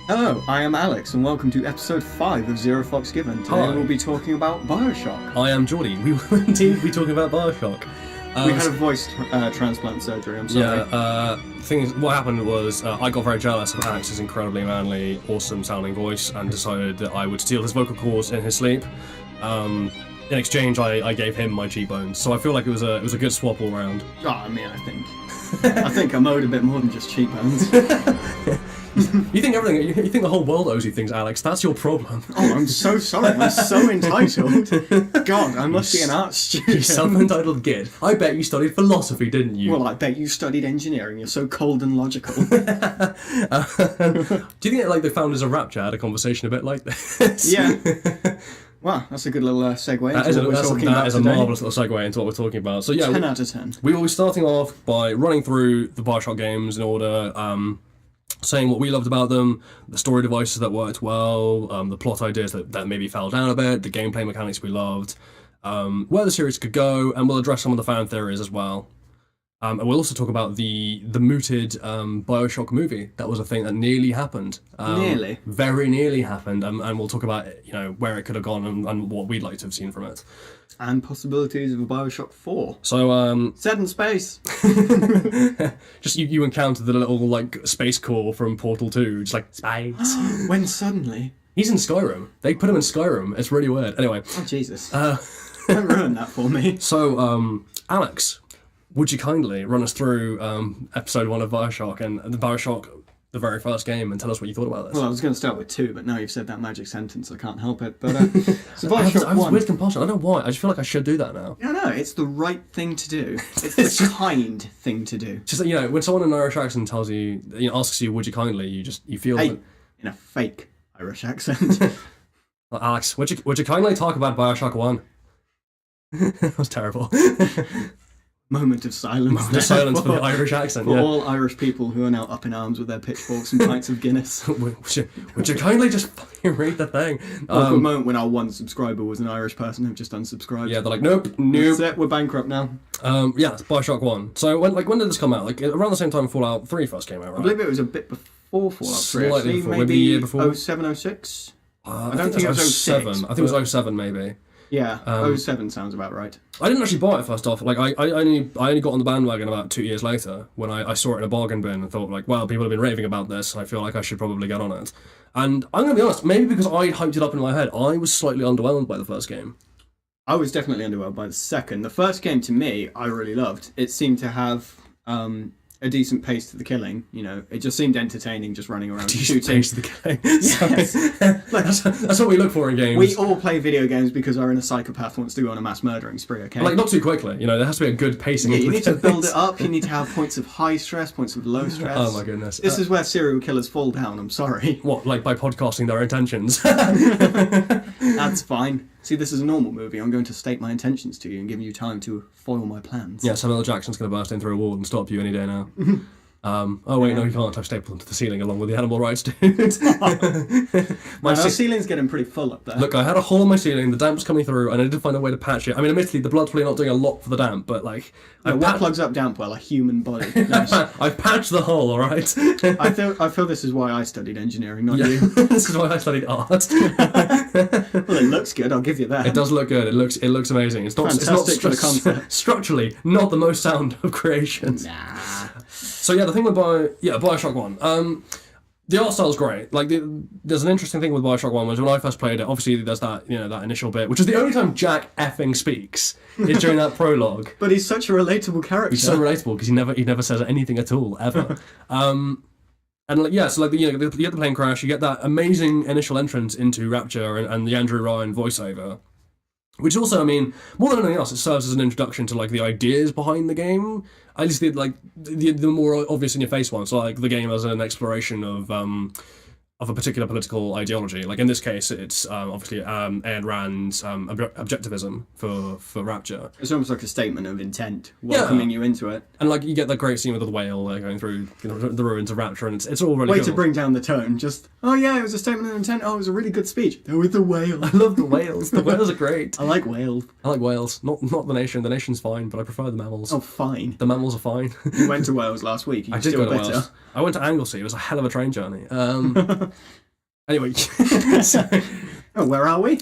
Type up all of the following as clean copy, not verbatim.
Hello, I am Alex, and welcome to episode 5 of Zero Fox Given. Today Hi. we'll be talking about Bioshock. I am Geordie. We will indeed be talking about Bioshock. We had a voice transplant surgery, I'm sorry. What happened was I got very jealous of Alex's incredibly manly, awesome sounding voice and decided that I would steal his vocal cords in his sleep. In exchange, I gave him my cheekbones, so I feel like it was a good swap all round. Oh, I mean, I think I'm owed a bit more than just cheekbones. You think the whole world owes you things, Alex. That's your problem. Oh, I'm so sorry, I'm so entitled. God, I must be an art You student. self-entitled gid. I bet you studied philosophy, didn't you? Well, I bet you studied engineering, you're so cold and logical. Do you think like the founders of Rapture had a conversation a bit like this? Yeah. Wow, that's a good little segue into what we're talking that about is a today. marvellous little segue into what we're talking about. So yeah, 10 out of 10. we will be starting off by running through the Bioshock games in order, saying what we loved about them, the story devices that worked well, the plot ideas that maybe fell down a bit, the gameplay mechanics we loved, where the series could go, and we'll address some of the fan theories as well. And we'll also talk about the mooted Bioshock movie. That was a thing that nearly happened. Nearly? Very nearly happened, and we'll talk about where it could have gone and what we'd like to have seen from it. And possibilities of a Bioshock 4. So Set in space. just you encountered the little like space core from Portal 2, just like space. When suddenly... He's in Skyrim. They put him in Skyrim. It's really weird. Anyway, Oh, Jesus. Don't ruin that for me. so Alex, would you kindly run us through episode 1 of Bioshock and the Bioshock, the very first game, and tell us what you thought about this? Well, I was going to start with 2, but now you've said that magic sentence, I can't help it. But so I Bioshock have 1... weird compulsion. I don't know why. I just feel like I should do that now. No, it's the right thing to do. It's the kind thing to do. Just that, when someone in an Irish accent tells you, asks you, would you kindly, you feel Hey, that, in a fake Irish accent. well, Alex, would you kindly talk about Bioshock 1? That was terrible. Moment of silence. The silence for the Irish accent, For yeah. all Irish people who are now up in arms with their pitchforks and pints of Guinness. Would you kindly just fucking read the thing? Or the moment when our one subscriber was an Irish person who just unsubscribed. Yeah, they're like, nope. That's it, we're bankrupt now. Yeah, it's Bioshock 1. So when did this come out? Like around the same time Fallout 3 first came out, right? I believe it was a bit before Fallout 3. Slightly Actually. before, maybe a year before. 07, 06? I don't think it was 06, 07. I think it was 07 maybe. Yeah, 07 sounds about right. I didn't actually buy it first off. Like I only got on the bandwagon about 2 years later when I saw it in a bargain bin and thought like, well, people have been raving about this. I feel like I should probably get on it. And I'm gonna be honest, maybe because I hyped it up in my head, I was slightly underwhelmed by the first game. I was definitely underwhelmed by the second. The first game, to me, I really loved. It seemed to have a decent pace to the killing. It just seemed entertaining, just running around shooting. Pace to the game. Yes. That's what we look for in games. We all play video games because our inner psychopath wants to go on a mass murdering spree, okay? Like, not too quickly. There has to be a good pacing. Yeah, you into need to the build things. it up. You need to have points of high stress, points of low stress. Oh my goodness. This is where serial killers fall down, I'm sorry. What, like by podcasting their intentions? That's fine. See, this is a normal movie. I'm going to state my intentions to you and give you time to foil my plans. Yeah, Samuel L. Jackson's going to burst in through a wall and stop you any day now. Oh wait, no, you can't. I've stapled them to the ceiling along with the animal rights dude. My ceiling's getting pretty full up there. Look, I had a hole in my ceiling, the damp's coming through, and I need to find a way to patch it. I mean, admittedly, the blood's probably not doing a lot for the damp, but like... What plugs up damp well? A human body. Nice. I've patched the hole, alright? I feel this is why I studied engineering, not you. This is why I studied art. Well, it looks good, I'll give you that. It does look good, it looks amazing. It's not Fantastic for the concept. structurally, not the most sound of creations. Nah. So yeah, the thing with Bioshock 1, the art style's great. Like, there's an interesting thing with Bioshock 1 was when I first played it, obviously there's that, that initial bit, which is the only time Jack effing speaks, is during that prologue. But he's such a relatable character. He's so relatable because he never says anything at all, ever. And like, yeah, so like, you get the plane crash, you get that amazing initial entrance into Rapture and the Andrew Ryan voiceover. Which also, I mean, more than anything else, it serves as an introduction to like the ideas behind the game. At least the more obvious in your face ones, like the game as an exploration of a particular political ideology. Like in this case, it's obviously Ayn Rand's objectivism for Rapture. It's almost like a statement of intent, welcoming you into it. And like you get that great scene with the whale going through the ruins of Rapture, and it's all really Way cool. to bring down the tone. Just, oh yeah, it was a statement of intent. Oh, it was a really good speech. There with the whale. I love the whales. The whales are great. I like whales. I like whales. Not the nation. The nation's fine, but I prefer the mammals. Oh, fine. The mammals are fine. You went to Wales last week. You I did still go to bitter. Wales. I went to Anglesey. It was a hell of a train journey. Anyway, so, Oh, where are we?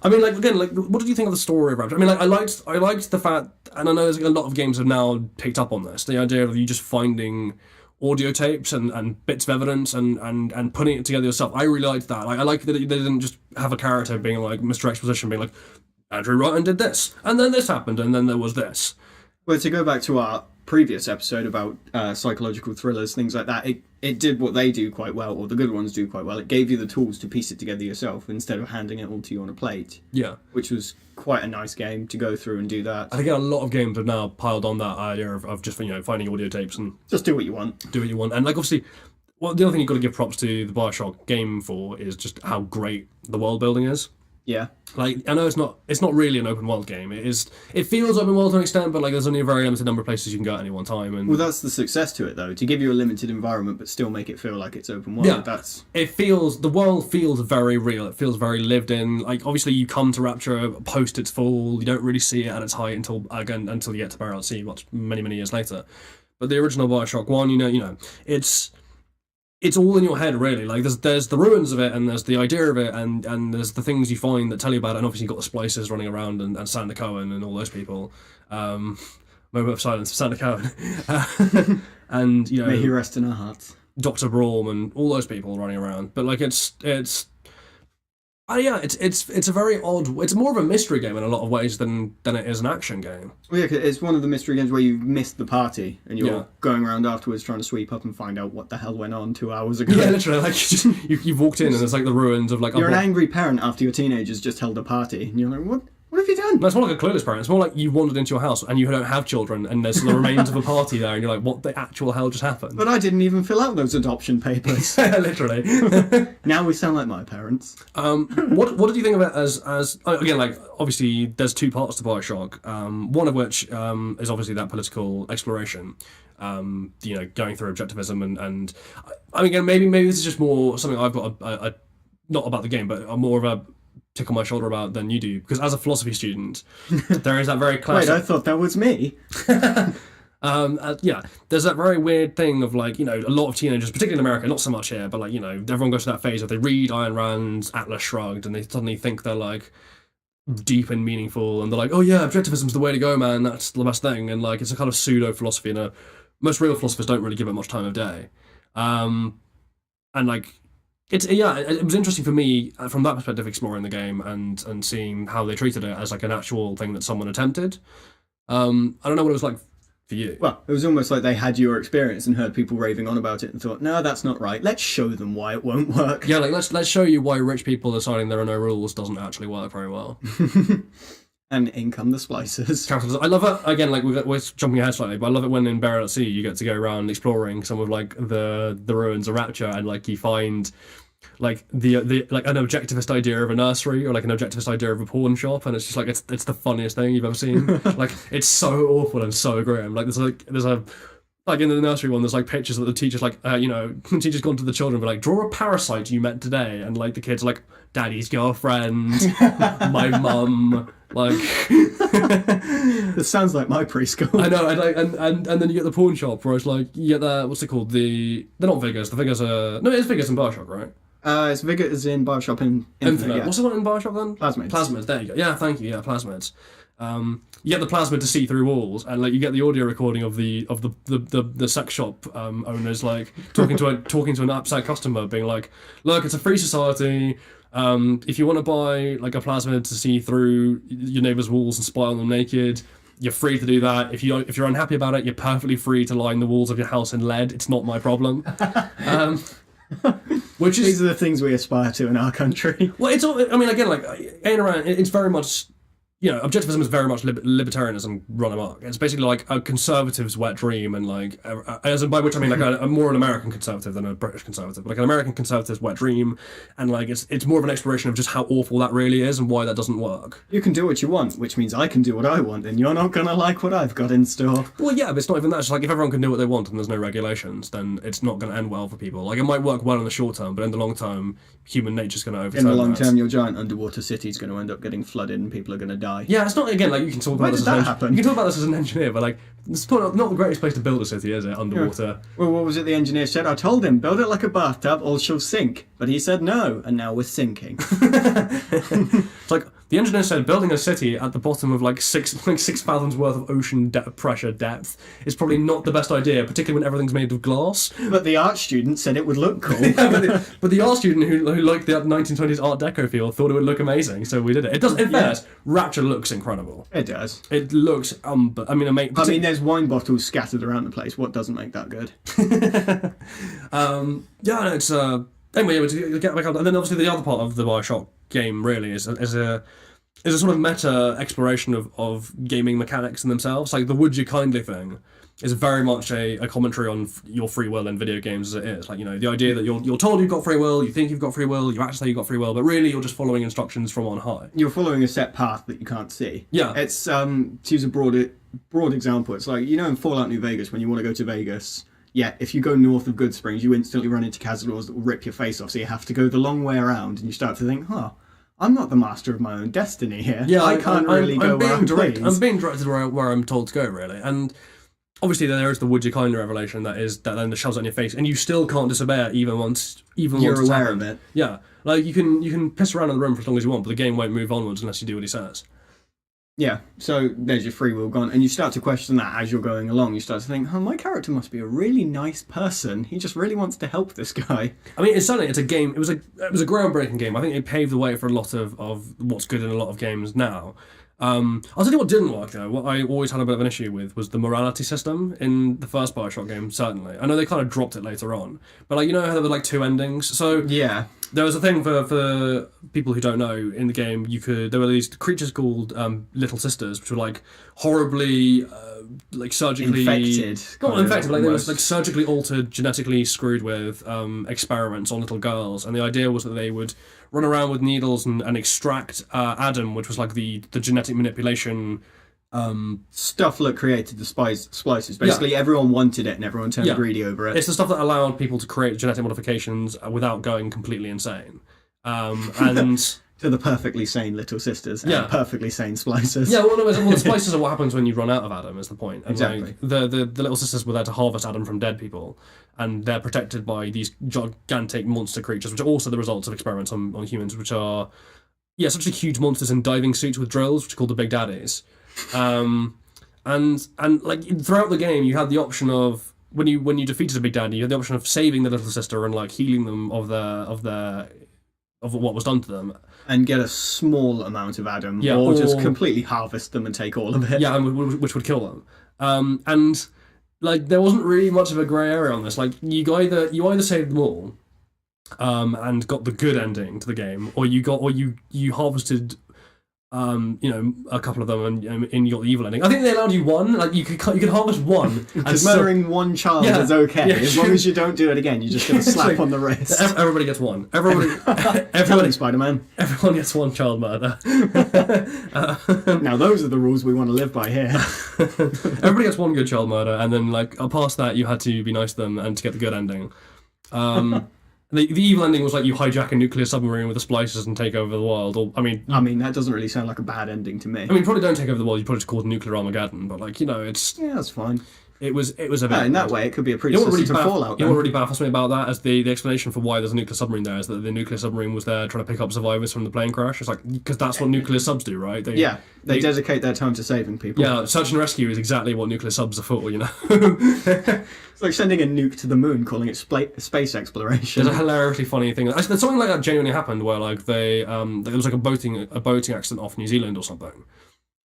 I mean, like again, like what did you think of the story of Rapture? I mean, like I liked the fact, and I know there's a lot of games have now picked up on this. The idea of you just finding audio tapes and bits of evidence and putting it together yourself. I really liked that. Like I like that they didn't just have a character being like Mr. Exposition being like, Andrew Ryan did this, and then this happened, and then there was this. Well, to go back to our previous episode about psychological thrillers, things like that, it did what they do quite well, or the good ones do quite well. It gave you the tools to piece it together yourself instead of handing it all to you on a plate. Yeah. Which was quite a nice game to go through and do that. I think a lot of games have now piled on that idea of just, finding audio tapes and Just do what you want. do what you want. And like obviously, well, the other thing you've got to give props to the Bioshock game for is just how great the world building is. Yeah. Like I know it's not really an open world game. It feels open world to an extent, but like there's only a very limited number of places you can go at any one time. And Well, that's the success to it, though. To give you a limited environment, but still make it feel like it's open world. Yeah. That's the world feels very real. It feels very lived in. Like obviously you come to Rapture post its fall. You don't really see it at its height until you get to Burial at Sea, many years later. But the original Bioshock 1, it's all in your head, really. Like there's the ruins of it, and there's the idea of it, and there's the things you find that tell you about it. And obviously you've got the Splicers running around, and Sander Cohen and all those people. Moment of silence for Sander Cohen. And may he rest in our hearts. Dr. Braum and all those people running around. But like it's a very odd. It's more of a mystery game in a lot of ways than it is an action game. Well, yeah, 'cause it's one of the mystery games where you've missed the party and you're Yeah. going around afterwards trying to sweep up and find out what the hell went on 2 hours ago. Yeah, literally. Like you've walked in and there's like the ruins of like. You're an angry parent after your teenagers just held a party, and you're like, what have you done? No, it's more like a clueless parent. It's more like you wandered into your house and you don't have children, and there's the remains of a party there, and you're like, what the actual hell just happened? But I didn't even fill out those adoption papers. Literally. Now we sound like my parents. What did you think of it as again, like obviously there's two parts to Bioshock, one of which is obviously that political exploration, going through objectivism and I mean again, maybe this is just more something I've got a not about the game, but more of a tick on my shoulder about than you do, because as a philosophy student there is that very classic Wait, I thought that was me. there's that very weird thing of like, a lot of teenagers, particularly in America, not so much here, but like, everyone goes to that phase of they read Ayn Rand's Atlas Shrugged and they suddenly think they're like deep and meaningful, and they're like, oh yeah, objectivism's the way to go, man, that's the best thing, and like it's a kind of pseudo philosophy, and most real philosophers don't really give it much time of day, and like it was interesting for me from that perspective, exploring the game and seeing how they treated it as like an actual thing that someone attempted. I don't know what it was like for you. Well, it was almost like they had your experience and heard people raving on about it and thought, no, that's not right. Let's show them why it won't work. Yeah, like let's show you why rich people deciding there are no rules doesn't actually work very well. And in come the Splicers. I love it. Again, like we're jumping ahead slightly, but I love it when in Burial at Sea you get to go around exploring some of like the ruins of Rapture, and like you find like the like an objectivist idea of a nursery, or like an objectivist idea of a pawn shop, and it's just like it's the funniest thing you've ever seen. Like it's so awful and so grim. Like there's a like in the nursery one, there's like pictures that the teacher's like, the teacher's gone to the children, but like, draw a parasite you met today, and like the kids are like, daddy's girlfriend, my mum, like. This sounds like my preschool. I know, and then you get the pawn shop where it's like, you get the, what's it called, they're not Vigors, the Vigors are, no, it's Vigors in Bioshock, right? It's Vigors in Bioshock Infinite. Yeah. What's the one in Bioshock then? Plasmids, there you go. Yeah, thank you, yeah, Plasmids. You get the plasmid to see through walls, and like you get the audio recording of the sex shop owners like talking to an upset customer, being like, "Look, it's a free society. If you want to buy like a plasmid to see through your neighbour's walls and spy on them naked, you're free to do that. If you're unhappy about it, you're perfectly free to line the walls of your house in lead. It's not my problem." These are the things we aspire to in our country. Well, it's all. I mean, again, like Ayn Rand, it's very much. Objectivism is very much libertarianism run amok. It's basically like a conservative's wet dream, and like, as by which I mean like a more an American conservative than a British conservative, but like an American conservative's wet dream, and like it's more of an exploration of just how awful that really is and why that doesn't work. You can do what you want, which means I can do what I want, and you're not gonna like what I've got in store. Well, yeah, but it's not even that. It's like if everyone can do what they want and there's no regulations, then it's not going to end well for people. Like it might work well in the short term, but in the long term, human nature's going to overturn. In the long term, your giant underwater city is going to end up getting flooded, and people are going to die. die. Yeah, it's not, again, like, you can talk Why about this did as that an happen? You can talk about this as an engineer, but, like, it's not the greatest place to build a city, is it, underwater? Well, what was it the engineer said? I told him, build it like a bathtub or she'll sink. But he said no, and now we're sinking. It's like, the engineer said building a city at the bottom of, like, 6 fathoms worth of ocean pressure depth is probably not the best idea, particularly when everything's made of glass. But the art student said it would look cool. But the art student who liked the 1920s Art Deco feel thought it would look amazing, so we did it. It does. In fairness, Rapture looks incredible. It does. It looks There's wine bottles scattered around the place. What doesn't make that good? yeah, it's anyway. To get back on, and then obviously the other part of the BioShock game really is a sort of meta exploration of gaming mechanics in themselves. Like the would you kindly thing is very much a commentary on your free will in video games as it is. Like, you know, the idea that you're told you've got free will, you think you've got free will, you actually say you've got free will, but really you're just following instructions from on high. You're following a set path that you can't see. Yeah. It's, to use a broad example, it's like, you know, in Fallout New Vegas, when you want to go to Vegas, yeah, if you go north of Good Springs, you instantly run into cazadors that will rip your face off, so you have to go the long way around, and you start to think, I'm not the master of my own destiny here. Yeah, I can't really go where I'm pleased. I'm being directed where I'm told to go, really. And obviously there is the would you kindly revelation that then shoves it in your face, and you still can't disobey it even once you're aware of it. Yeah, like you can piss around in the room for as long as you want, but the game won't move onwards unless you do what he says. Yeah, so there's your free will gone, and you start to question that as you're going along. You start to think, my character must be a really nice person. He just really wants to help this guy. I mean, it's a game. It was a groundbreaking game. I think it paved the way for a lot of what's good in a lot of games now. I'll tell you what didn't work though. What I always had a bit of an issue with was the morality system in the first BioShock game. Certainly, I know they kind of dropped it later on, but like, you know how there were like 2 endings. So yeah. There was a thing for people who don't know in the game. There were these creatures called Little Sisters, which were like horribly, like surgically infected. Not infected, like they were like surgically altered, genetically screwed with experiments on little girls, and the idea was that they would run around with needles and extract Adam, which was like the genetic manipulation. Stuff that created the splices. Basically, everyone wanted it and everyone turned greedy over it. It's the stuff that allowed people to create genetic modifications without going completely insane. And to the perfectly sane Little Sisters and perfectly sane splicers. Yeah, well, the splicers are what happens when you run out of Adam, is the point. And exactly. Like, the Little Sisters were there to harvest Adam from dead people, and they're protected by these gigantic monster creatures, which are also the results of experiments on humans, which are, such huge monsters in diving suits with drills, which are called the Big Daddies. And like throughout the game, you had the option of when you defeated a Big Daddy, you had the option of saving the Little Sister and like healing them of what was done to them, and get a small amount of Adam, or just completely harvest them and take all of it. Yeah, and which would kill them. And like there wasn't really much of a grey area on this. Like you either saved them all, and got the good ending to the game, or you harvested. A couple of them, and you got the evil ending. I think they allowed you one. Like you could harvest one. Because murdering one child is okay as long as you don't do it again. You just get a slap on the wrist. Everybody gets one. Everybody, Spider-Man. Everyone gets one child murder. Now those are the rules we want to live by here. Everybody gets one good child murder, and then like past that, you had to be nice to them and to get the good ending. The evil ending was like you hijack a nuclear submarine with the splicers and take over the world. Or I mean, that doesn't really sound like a bad ending to me. I mean, probably don't take over the world. You probably just call it nuclear Armageddon. But like, it's that's fine. It was a bit. In that way, it could be a predecessor to Fallout. You know what really baffles me about that as the explanation for why there's a nuclear submarine there is that the nuclear submarine was there trying to pick up survivors from the plane crash. It's like, because that's what nuclear subs do, right? They dedicate their time to saving people. Yeah, search and rescue is exactly what nuclear subs are for, It's like sending a nuke to the moon, calling it space exploration. There's a hilariously funny thing. Actually, something like that genuinely happened where like there was like a boating accident off New Zealand or something.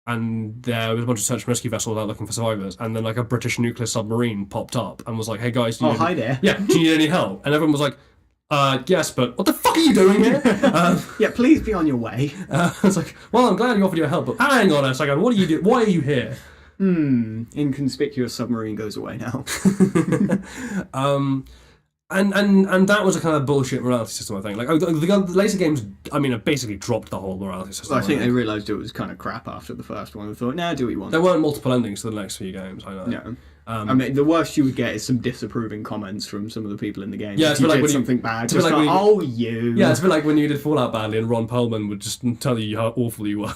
And there was a bunch of search and rescue vessels out looking for survivors, and then like a British nuclear submarine popped up and was like, "Hey guys, hi there. Yeah, do you need any help?" And everyone was like, "Yes, but what the fuck are you doing here?" Yeah, please be on your way. It's like, well, I'm glad you offered your help, but hang on a second, what are you doing? Why are you here? Inconspicuous submarine goes away now. And that was a kind of bullshit morality system, I think. Like the later games, have basically dropped the whole morality system. Well, I think they realised it was kind of crap after the first one and thought, do what you want. There weren't multiple endings to the next few games, I know. No. I mean, the worst you would get is some disapproving comments from some of the people in the game. Yeah, if it's you like did when you- something bad, it's just like like, when you- oh, you. Yeah, it's a bit like when you did Fallout badly and Ron Perlman would just tell you how awful you were.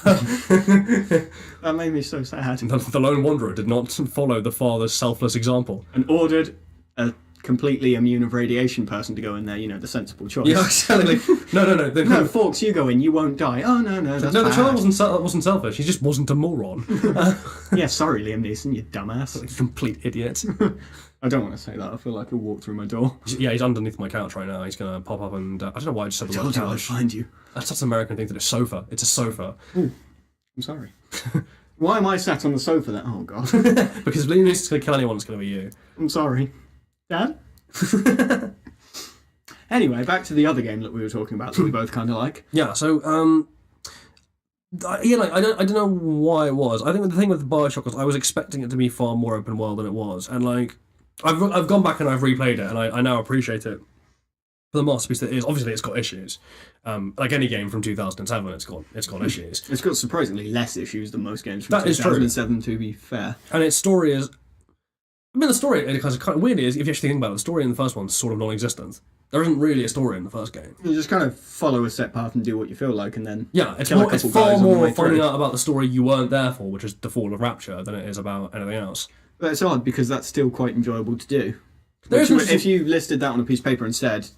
That made me so sad. The Lone Wanderer did not follow the father's selfless example. And ordered a completely immune of radiation person to go in there, the sensible choice. Yeah, exactly. No. No, Forks, you go in, you won't die. Oh, no, that's No, the bad. child wasn't selfish. He just wasn't a moron. Yeah, sorry, Liam Neeson, you dumbass. Complete idiot. I don't want to say that. I feel like he'll walk through my door. Yeah, he's underneath my couch right now. He's gonna pop up and I don't know why I just said the word Told you I'd couch. find you. That's such an American thing to do. Sofa. It's a sofa. I'm sorry. Why am I sat on the sofa then? Oh, God. Because Liam Neeson's gonna kill anyone. It's gonna be you. I'm sorry. Dad? Anyway, back to the other game that we were talking about that we both kind of like. Yeah. So I don't know why it was. I think the thing with BioShock was I was expecting it to be far more open world than it was, and like I've gone back and I've replayed it, and I now appreciate it for the masterpiece that it is. Obviously, it's got issues. Like any game from 2007, it's got issues. It's got surprisingly less issues than most games from That is true. 2007, to be fair. And its story is, I mean, the story it kind of weird is if you actually think about it, the story in the first one's sort of non-existent. There isn't really a story in the first game. You just kind of follow a set path and do what you feel like, and then Yeah, it's kill a more, it's couple far guys on the more way finding through. out about the story you weren't there for, which is the fall of Rapture, than it is about anything else. But it's odd because that's still quite enjoyable to do. There is Which, if you listed that on a piece of paper instead,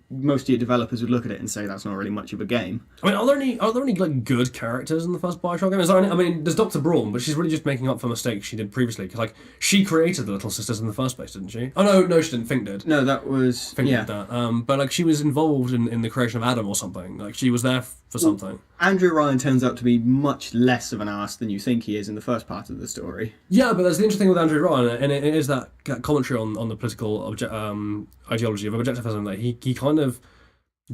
most of your developers would look at it and say that's not really much of a game. I mean, are there any like good characters in the first Bioshock game? I mean, there's Dr. Braun, but she's really just making up for mistakes she did previously. Because like she created the Little Sisters in the first place, didn't she? Oh no, she didn't. Fink did. No, that was Fink yeah. did that. But like she was involved in the creation of Adam or something. Like she was there for something. Andrew Ryan turns out to be much less of an arse than you think he is in the first part of the story. Yeah, but that's the interesting thing with Andrew Ryan, and it is that commentary on the political ideology of objectivism that he kind of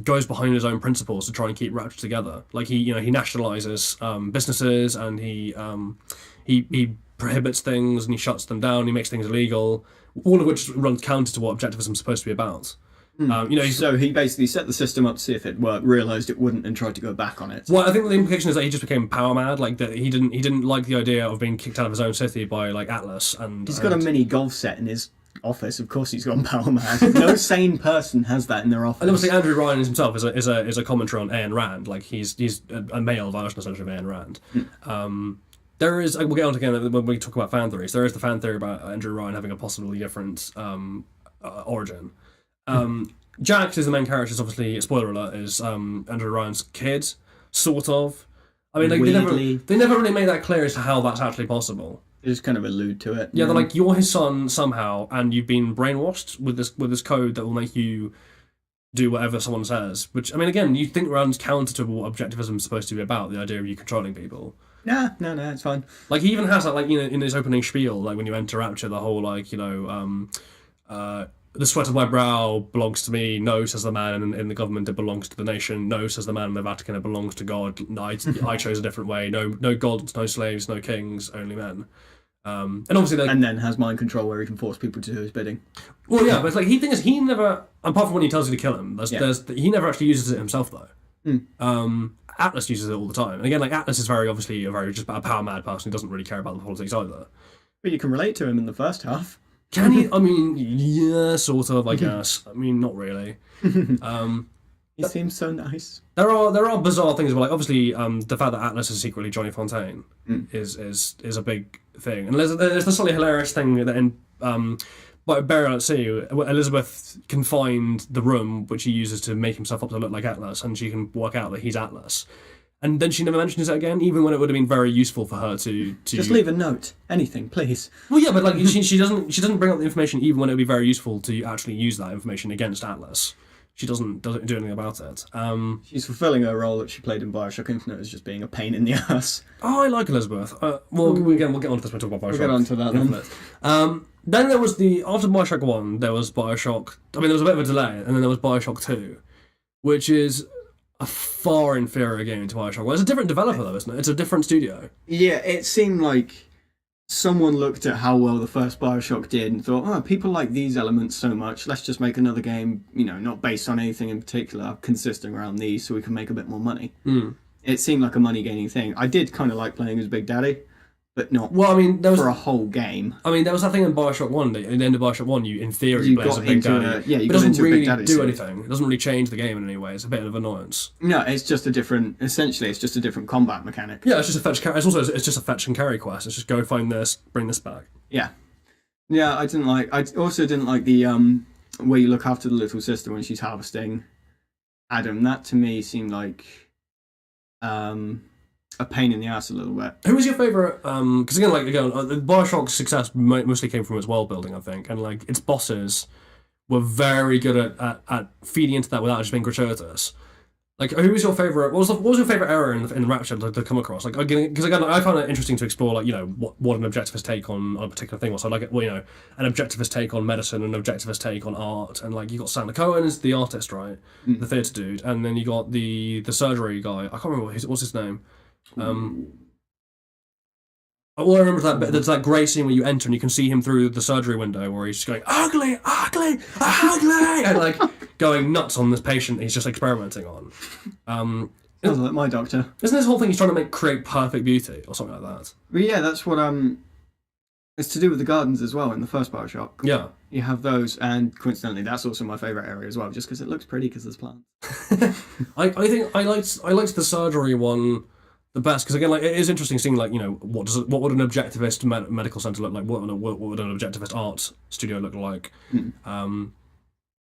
goes behind his own principles to try and keep Rapture together. Like he nationalizes businesses and he prohibits things and he shuts them down. He makes things illegal, all of which runs counter to what objectivism is supposed to be about. So he basically set the system up to see if it worked, realised it wouldn't, and tried to go back on it. Well, I think the implication is that he just became power mad. Like that he didn't like the idea of being kicked out of his own city by like Atlas. And He's got a mini golf set in his office. Of course, he's gone power mad. No sane person has that in their office. And obviously, Andrew Ryan himself is a commentary on Ayn Rand. Like he's a male version essentially of Ayn Rand. There is, we'll get on to again when we talk about fan theories. There is the fan theory about Andrew Ryan having a possibly different origin. Jax is the main character. Is obviously, spoiler alert, is Andrew Ryan's kid, sort of. I mean, like, Weirdly. they never really made that clear as to how that's actually possible. They just kind of allude to it. Yeah, they're like, you're his son somehow, and you've been brainwashed with this code that will make you do whatever someone says. Which, I mean, again, you think runs counter to what objectivism is supposed to be about, the idea of you controlling people. No, it's fine. Like, he even has that, like, in his opening spiel, like, when you enter Rapture, the whole, like, the sweat of my brow belongs to me. No, says the man in the government, it belongs to the nation. No, says the man in the Vatican, it belongs to God. I chose a different way. No gods, no slaves, no kings, only men. And obviously, like, And then has mind control where he can force people to do his bidding. well, yeah, but it's like he never, apart from when he tells you to kill him, he never actually uses it himself though. Atlas uses it all the time, and again, like Atlas is very obviously just a power mad person who doesn't really care about the politics either. But you can relate to him in the first half. Can he? I mean, yeah, sort of, I guess. I mean, not really. He seems so nice. There are bizarre things, but like obviously, the fact that Atlas is secretly Johnny Fontaine is a big thing, and there's the slightly hilarious thing that in by Burial at Sea, Elizabeth can find the room which he uses to make himself up to look like Atlas, and she can work out that he's Atlas. And then she never mentions it again, even when it would have been very useful for her to Just leave a note. Anything, please. Well, yeah, but like she doesn't bring up the information even when it would be very useful to actually use that information against Atlas. She doesn't do anything about it. She's fulfilling her role that she played in Bioshock Infinite as just being a pain in the ass. Oh, I like Elizabeth. We'll get on to this when we talk about Bioshock. We'll get on to that then. Then there was after Bioshock 1, there was Bioshock. I mean, there was a bit of a delay, and then there was Bioshock 2, which is a far inferior game to Bioshock. Well, it's a different developer though, isn't it? It's a different studio. Yeah, it seemed like someone looked at how well the first Bioshock did and thought, oh, people like these elements so much, let's just make another game, not based on anything in particular, consisting around these so we can make a bit more money. It seemed like a money-gaining thing. I did kind of like playing as Big Daddy. but not Well, I mean, there was for a whole game. I mean, there was that thing in Bioshock 1, that in the end of Bioshock 1, you, in theory, You play as a got Big into Daddy. you But it got doesn't into a Big really Daddy do suit. anything. It doesn't really change the game in any way. It's a bit of an annoyance. No, it's just essentially, it's just a different combat mechanic. Yeah, it's just a fetch. It's just a fetch and carry quest. It's just go find this, bring this back. Yeah. Yeah, I also didn't like the where you look after the little sister when she's harvesting Adam. That to me seemed like a pain in the ass a little bit. Who was your favorite? Because Bioshock's success mostly came from its world building, I think, and like its bosses were very good at feeding into that without just being gratuitous. Like, who was your favorite? What was your favorite error in Rapture to come across? Like, because again, I found it interesting to explore, like, you know, what an objectivist take on a particular thing was. So, like, well, you know, an objectivist take on medicine, an objectivist take on art, and like you got Sandler Cohen as the artist, right, the theatre dude, and then you got the surgery guy. I can't remember what's his name. All I remember is that bit, there's that grey scene where you enter and you can see him through the surgery window where he's just going, ugly, ugly, ugly, and like going nuts on this patient he's just experimenting on. Sounds like my doctor. Isn't this whole thing he's trying to create perfect beauty or something like that? But yeah, that's what it's to do with the gardens as well in the first Bioshock. Yeah. You have those, and coincidentally, that's also my favourite area as well, just because it looks pretty because there's plants. I think I liked the surgery one the best, because again, like, it is interesting seeing, like, you know, what would an objectivist medical centre look like? What would an objectivist art studio look like?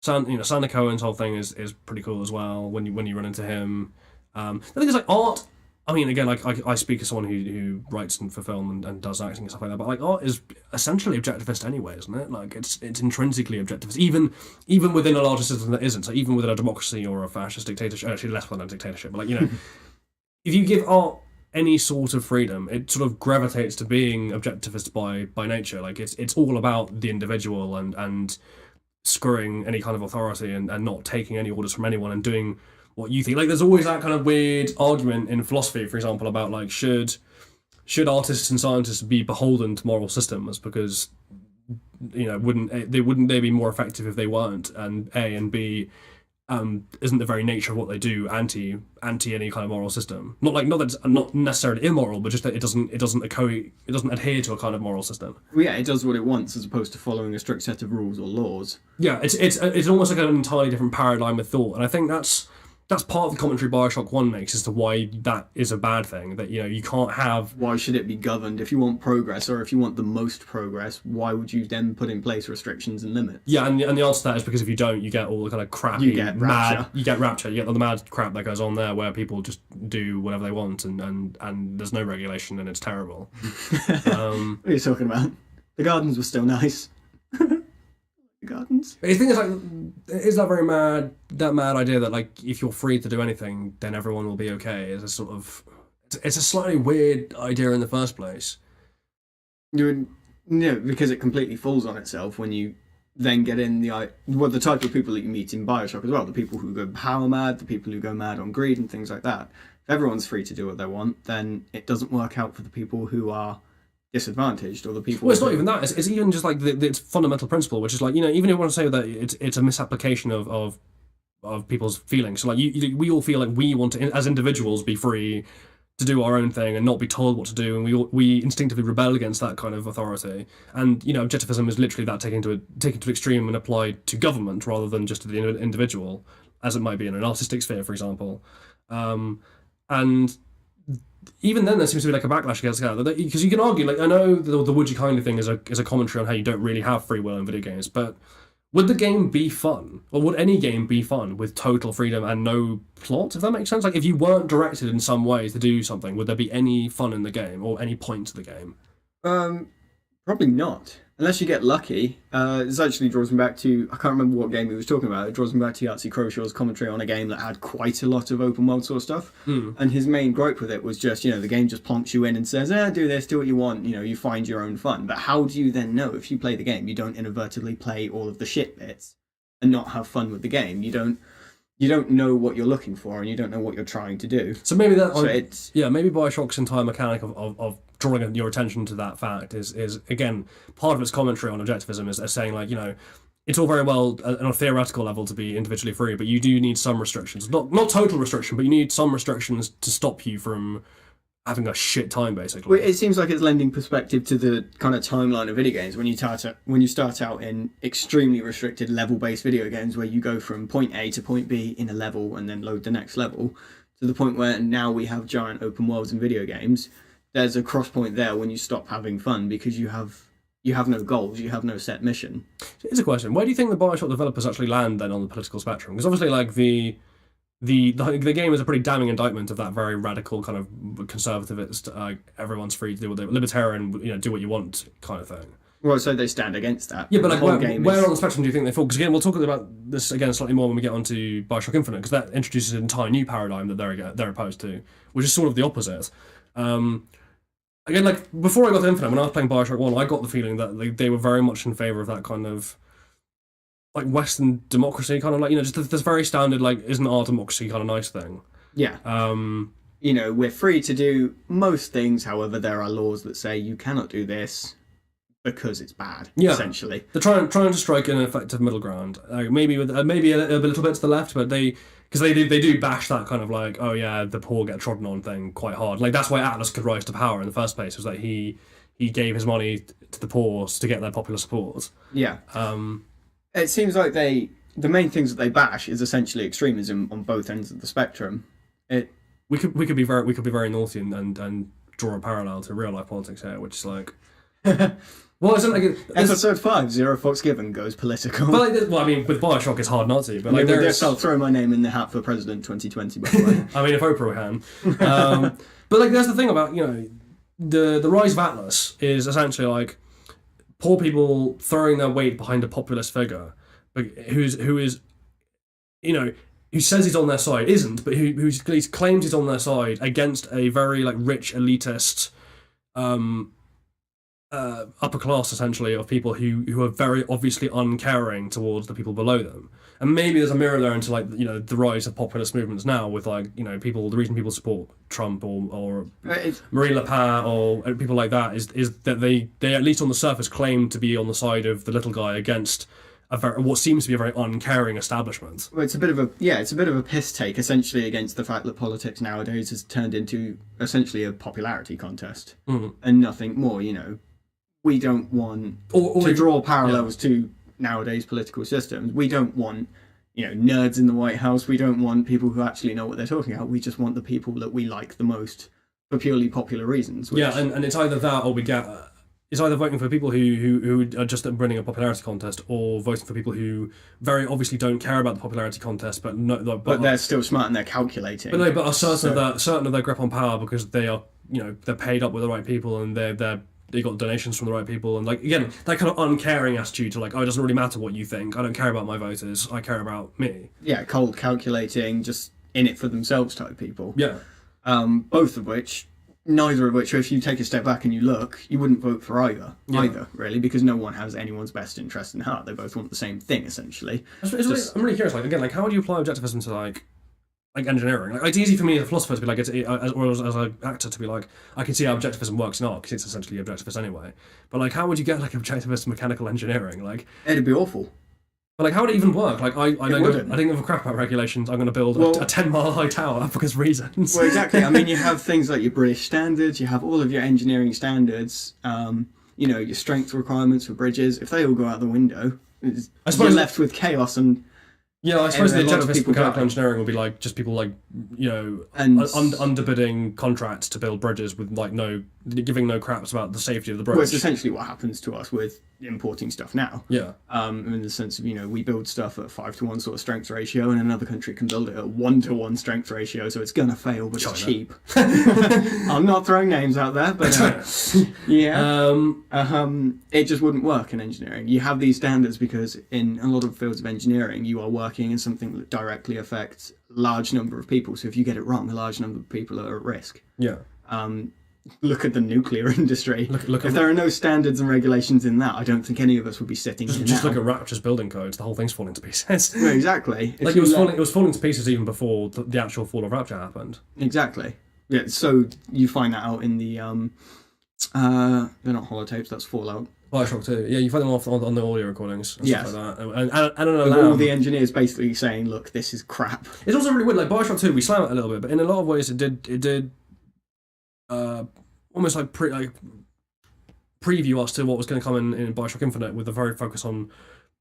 Sander Cohen's whole thing is pretty cool as well when you run into him. The thing is, like, art. I mean, again, like, I speak as someone who writes for film and does acting and stuff like that, but like, art is essentially objectivist anyway, isn't it? Like, it's intrinsically objectivist, even within a larger system that isn't. So even within a democracy or a fascist dictatorship, actually less than a dictatorship, but like, you know. If you give art any sort of freedom, it sort of gravitates to being objectivist by nature. Like, it's all about the individual and screwing any kind of authority and not taking any orders from anyone and doing what you think. Like, there's always that kind of weird argument in philosophy, for example, about like should artists and scientists be beholden to moral systems, because, you know, wouldn't they be more effective if they weren't? And A, and B, isn't the very nature of what they do anti any kind of moral system? Not that it's not necessarily immoral, but just that it doesn't adhere to a kind of moral system. Well, yeah, it does what it wants as opposed to following a strict set of rules or laws. Yeah, it's almost like an entirely different paradigm of thought, and I think that's part of the commentary Bioshock 1 makes as to why that is a bad thing. That, you know, you can't have... Why should it be governed? If you want progress, or if you want the most progress, why would you then put in place restrictions and limits? Yeah, and the answer to that is because if you don't, you get all the kind of crappy... You get Rapture. You get Rapture. You get all the mad crap that goes on there where people just do whatever they want and there's no regulation and it's terrible. What are you talking about? The gardens were still nice. Gardens. But the thing is, like, is that mad idea that, like, if you're free to do anything, then everyone will be okay? Is a sort of, it's a slightly weird idea in the first place. Because it completely falls on itself when you then get in the type of people that you meet in Bioshock as well. The people who go power mad, the people who go mad on greed and things like that. If everyone's free to do what they want, then it doesn't work out for the people who are disadvantaged, or the people... Well, it's not even that. It's even just like its fundamental principle, which is like, you know, even if you want to say that it's a misapplication of people's feelings. So like we all feel like we want to, as individuals, be free to do our own thing and not be told what to do, and we instinctively rebel against that kind of authority. And, you know, objectivism is literally that taken to extreme and applied to government rather than just to the individual, as it might be in an artistic sphere, for example. And even then, there seems to be like a backlash against that, because you can argue, like, I know the would you kindly thing is a commentary on how you don't really have free will in video games, but would the game be fun, or would any game be fun with total freedom and no plot? If that makes sense, like, if you weren't directed in some way to do something, would there be any fun in the game or any point to the game? Probably not, unless you get lucky. This actually draws me back to, I can't remember what game he was talking about. It draws me back to Yahtzee Crowshaw's commentary on a game that had quite a lot of open world sort of stuff. And his main gripe with it was just, you know, the game just plonks you in and says, do this, do what you want, you know, you find your own fun. But how do you then know, if you play the game, you don't inadvertently play all of the shit bits and not have fun with the game? You don't know what you're looking for, and you don't know what you're trying to do. So maybe maybe Bioshock's entire mechanic of drawing your attention to that fact is again part of its commentary on objectivism is saying, like, you know, it's all very well on a theoretical level to be individually free, but you do need some restrictions. Not total restriction, but you need some restrictions to stop you from having a shit time basically. Well, it seems like it's lending perspective to the kind of timeline of video games when you start out in extremely restricted level-based video games where you go from point A to point B in a level and then load the next level, to the point where now we have giant open worlds in video games. There's a cross point there when you stop having fun because you have no goals, you have no set mission. Here's a question: where do you think the Bioshock developers actually land then on the political spectrum? Because obviously, like the game is a pretty damning indictment of that very radical kind of conservativist, everyone's free to do what they libertarian, do what you want kind of thing. Well, so they stand against that. Yeah, but like where on the spectrum do you think they fall? Because again, we'll talk about this again slightly more when we get onto Bioshock Infinite, because that introduces an entire new paradigm that they're opposed to, which is sort of the opposite. Again, like before I got to Infinite, when I was playing Bioshock 1, I got the feeling that they were very much in favour of that kind of like Western democracy, kind of like, just this very standard, like, isn't our democracy kind of nice thing. Yeah. We're free to do most things, however, there are laws that say you cannot do this because it's bad, essentially. They're trying to strike an effective middle ground. Maybe with maybe a little bit to the left, but because they do bash that kind of like, oh yeah, the poor get trodden on thing quite hard. Like that's why Atlas could rise to power in the first place, was that he gave his money to the poor to get their popular support. Yeah. It seems like the main things that they bash is essentially extremism on both ends of the spectrum. We could be very naughty and draw a parallel to real life politics here, which is like, well, isn't like episode 5, Zero Fucks Given goes political. But like, well, I mean, with Bioshock, it's hard not to. But like, I'll throw my name in the hat for President 2020. By the way, I mean, if Oprah can. But like, there's the thing about the rise of Atlas is essentially like poor people throwing their weight behind a populist figure, who says he's on their side, isn't, but who claims he's on their side against a very like rich elitist, upper class essentially of people who are very obviously uncaring towards the people below them. And maybe there's a mirror there into like the rise of populist movements now with like people, the reason people support Trump or Marine Le Pen or people like that is that they at least on the surface claim to be on the side of the little guy against what seems to be a very uncaring establishment. Well, it's a bit of a piss take essentially against the fact that politics nowadays has turned into essentially a popularity contest and nothing more. We don't want to draw parallels to nowadays political systems. We don't want nerds in the White House. We don't want people who actually know what they're talking about. We just want the people that we like the most for purely popular reasons. And it's either that or we get. It's either voting for people who are just running a popularity contest, or voting for people who very obviously don't care about the popularity contest, but they're still smart and they're calculating. But are certain of their grip on power because they are they're paid up with the right people and they got donations from the right people, and like again that kind of uncaring attitude to like, oh, it doesn't really matter what you think. I don't care about my voters. I care about me. Yeah, cold calculating, just in it for themselves type people. Yeah. Neither of which, if you take a step back and you look, you wouldn't vote for either, really, because no one has anyone's best interest in heart. They both want the same thing, essentially. I'm really curious, like, again, like, how would you apply objectivism to, like engineering? Like, it's easy for me as a philosopher to be like, as an actor to be like, I can see how objectivism works in art, because it's essentially objectivist anyway. But, like, how would you get, like, objectivist mechanical engineering? Like, it'd be awful. But like, how would it even work? Like, I don't give a crap about regulations. I'm going to build a 10-mile high tower because reasons. Well, exactly. I mean, you have things like your British standards. You have all of your engineering standards. Your strength requirements for bridges. If they all go out the window, you're left with chaos and. Yeah, I suppose the objectivist mechanical engineering will be like just people like underbidding contracts to build bridges with like giving no craps about the safety of the bridge. Well, it's essentially what happens to us with importing stuff now. Yeah. In the sense of we build stuff at 5-to-1 sort of strength ratio, and another country can build it at 1-to-1 strength ratio, so it's gonna fail, but China. It's cheap. I'm not throwing names out there, but it just wouldn't work in engineering. You have these standards because in a lot of fields of engineering, you are working in something that directly affects a large number of people. So if you get it wrong, a large number of people are at risk. Yeah. Look at the nuclear industry. If there are no standards and regulations in that, I don't think any of us would be sitting here just now. Look at Rapture's building codes. The whole thing's falling to pieces. No, exactly. Like it was falling to pieces even before the actual fall of Rapture happened. Exactly. Yeah. So you find that out in the they're not holotapes. That's Fallout. Bioshock 2. Yeah, you find them off on the audio recordings and stuff like that. And with all the engineers basically saying, "Look, this is crap." It's also really weird. Like Bioshock 2, we slam it a little bit, but in a lot of ways, it did almost like preview us to what was going to come in Bioshock Infinite, with a very focus on,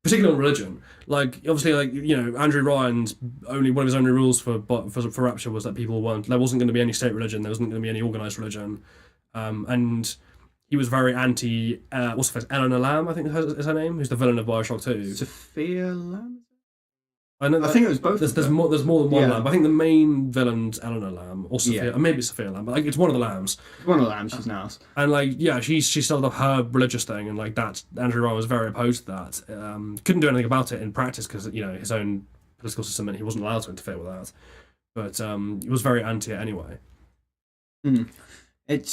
particularly on religion. Like, obviously, like, you know, Andrew Ryan's one of his only rules for Rapture was that there wasn't going to be any state religion, there wasn't going to be any organized religion, and he was very anti. What's her face? Eleanor Lamb, I think is her name, who's the villain of Bioshock 2. Sophia Lamb. I think it was both. There's more than one Lamb. I think the main villain's Eleanor Lamb, or Sophia, or maybe it's Sophia Lamb, but like it's one of the Lambs. One of the Lambs. She's nice. And like, yeah, she started up her religious thing, and like that, Andrew Ryan was very opposed to that. Couldn't do anything about it in practice because, you know, his own political system, and he wasn't allowed to interfere with that. But he was very anti it anyway. It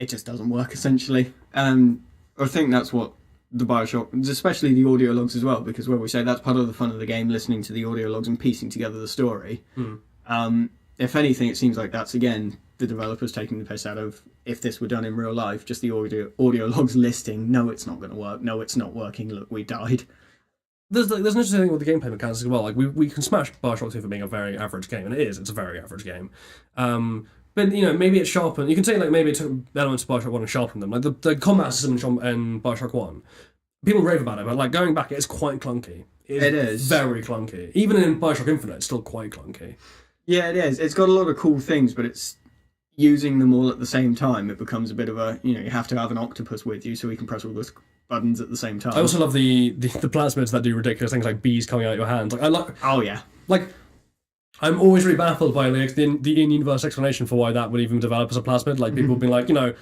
just doesn't work, essentially. I think that's what the Bioshock, especially the audio logs as well, because where we say that's part of the fun of the game, listening to the audio logs and piecing together the story. If anything, it seems like that's, again, the developers taking the piss out of, if this were done in real life, just the audio logs listing, no, it's not going to work, no, it's not working, look, we died. There's an interesting thing with the gameplay mechanics as well. Like, we can smash Bioshock 2 for being a very average game, and it's a very average game. But, you know, maybe it's sharpened. You can say, like, maybe it took elements of Bioshock 1 and sharpened them. Like, the combat system in Bioshock 1, people rave about it, but, like, going back, it's quite clunky. It is. Very clunky. Even in Bioshock Infinite, it's still quite clunky. Yeah, it is. It's got a lot of cool things, but it's using them all at the same time. It becomes a bit of a, you know, you have to have an octopus with you so we can press all those buttons at the same time. I also love the plasmids that do ridiculous things like bees coming out your hands. Like, oh, yeah. Like, I'm always really baffled by the in-universe explanation for why that would even develop as a plasmid. Like, people being like, you know,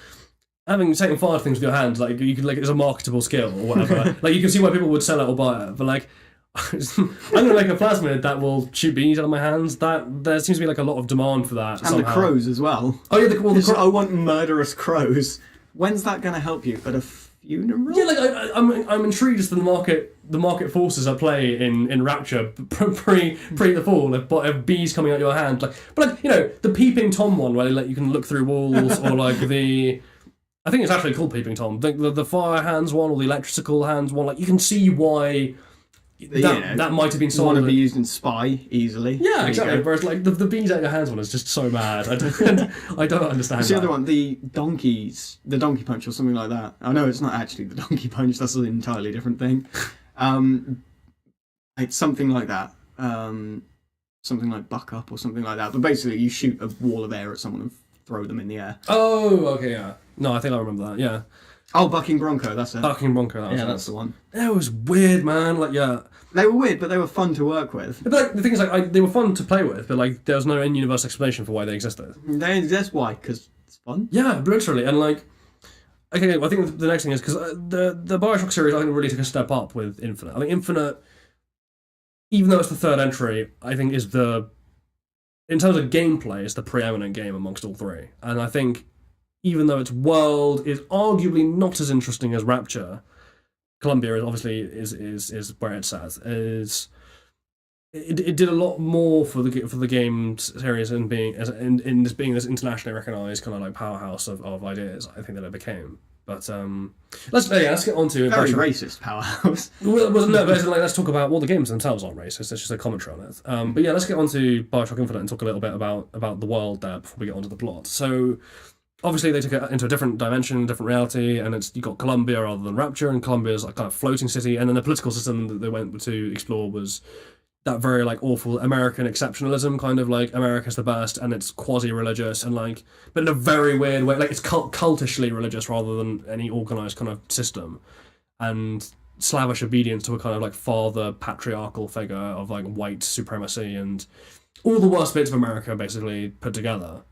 taking fire things with your hands, like, you could, like, it's a marketable skill or whatever. Like, you can see why people would sell it or buy it, but, like, I'm gonna make a plasmid that will shoot bees out of my hands. There seems to be, like, a lot of demand for that. And somehow. The crows as well. Oh yeah, the I want murderous crows. When's that going to help you? At a funeral? Yeah, like I'm intrigued as to the market forces at play in Rapture pre the fall. If bees coming out your hand, but like, you know, the Peeping Tom one where you can look through walls, or like I think it's actually called Peeping Tom. The fire hands one or the electrical hands one, like, you can see why that might have been sold. Want to be used in Spy easily. Yeah, exactly. Whereas, like, the bees out your hands one is just so mad. I don't understand. The other one, the donkey punch or something like that. I know it's not actually the donkey punch. That's an entirely different thing. It's something like that. Something like Buck Up or something like that. But basically, you shoot a wall of air at someone and throw them in the air. Oh, okay, yeah. No, I think I remember that. Yeah. Oh, Bucking Bronco, that's it. Bucking Bronco, that's the one. That was weird, man. Like, yeah. They were weird, but they were fun to work with. But, like, the thing is, like, they were fun to play with, but, like, there was no in-universe explanation for why they existed. They exist, why? Because it's fun? Yeah, literally. And, like, okay, I think the next thing is, because the Bioshock series, I think, really took a step up with Infinite. I think Infinite, even though it's the third entry, I think is in terms of gameplay, it's the preeminent game amongst all three. And I think, even though its world is arguably not as interesting as Rapture, Columbia is obviously where it's at. It did a lot more for the game series and being this internationally recognized kind of like powerhouse of ideas. I think that it became. But let's get on to very racist powerhouse. Well, no, but let's talk about, well, the games themselves aren't racist. It's just a commentary on it. But yeah, let's get on to Bioshock Infinite and talk a little bit about the world there before we get onto the plot. So, obviously, they took it into a different dimension, different reality, and you got Columbia rather than Rapture, and Columbia's like kind of floating city, and then the political system that they went to explore was that very, like, awful American exceptionalism, kind of like America's the best, and it's quasi-religious, and like, but in a very weird way, like, it's cultishly religious rather than any organised kind of system, and slavish obedience to a kind of like father patriarchal figure of like white supremacy and all the worst bits of America basically put together.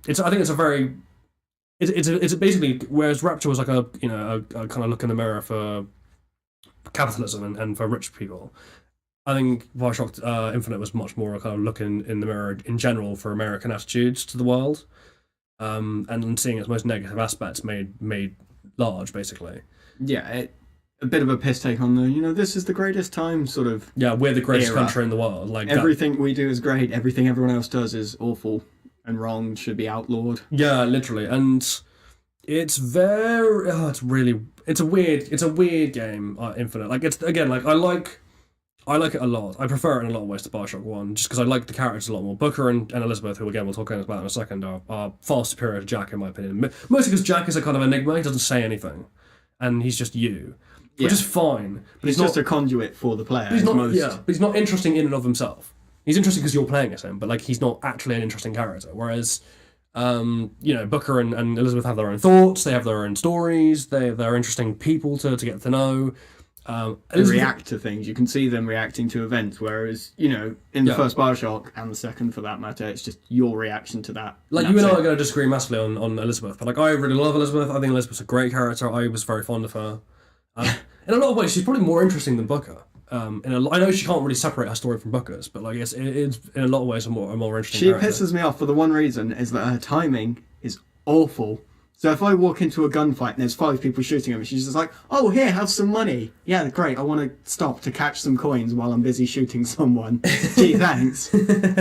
It's basically, whereas Rapture was like a kind of look in the mirror for capitalism and for rich people, I think Bioshock Infinite was much more a kind of look in the mirror in general for American attitudes to the world, and seeing its most negative aspects made large, basically. Yeah, a bit of a piss take on this is the greatest time sort of. Yeah, we're the greatest era. country in the world. Like, everything we do is great. Everything everyone else does is awful and wrong, should be outlawed. Yeah, literally, and it's very. It's a weird game. Infinite. Like, it's again, like, I like it a lot. I prefer it in a lot of ways to Bioshock 1, just because I like the characters a lot more. Booker and Elizabeth, who again we'll talk about in a second, are far superior to Jack, in my opinion. Mostly because Jack is a kind of enigma, he doesn't say anything. And he's just you. Which is fine. But he's just a conduit for the player. But he's not interesting in and of himself. He's interesting because you're playing as him, but like he's not actually an interesting character. Whereas, Booker and Elizabeth have their own thoughts, they have their own stories, they're interesting people to get to know. They react to things. You can see them reacting to events, whereas, in the first Bioshock, and the second for that matter, it's just your reaction to that. Like, you and I are going to disagree massively on Elizabeth, but like I really love Elizabeth. I think Elizabeth's a great character. I was very fond of her. In a lot of ways, she's probably more interesting than Booker. I know she can't really separate her story from Booker's, but like it's in a lot of ways a more interesting character. She pisses me off for the one reason is that her timing is awful. So if I walk into a gunfight and there's 5 people shooting at me, she's just like, "Oh, here, have some money. Yeah, great. I want to stop to catch some coins while I'm busy shooting someone. Gee, thanks."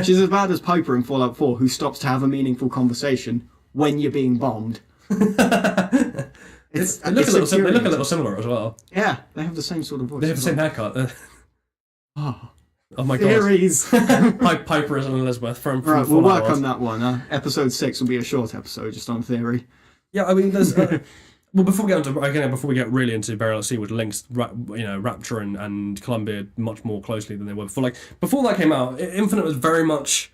She's as bad as Piper in Fallout 4, who stops to have a meaningful conversation when you're being bombed. They look a little similar as well. Yeah, they have the same sort of voice. They have the same haircut. Oh my god. Theories. Piper is an Elizabeth from right, we'll work on that one. Episode 6 will be a short episode just on theory. Yeah, I mean, there's... well, before we get really into Burial at Sea, which links, Rapture and Columbia much more closely than they were before. Like, before that came out, Infinite was very much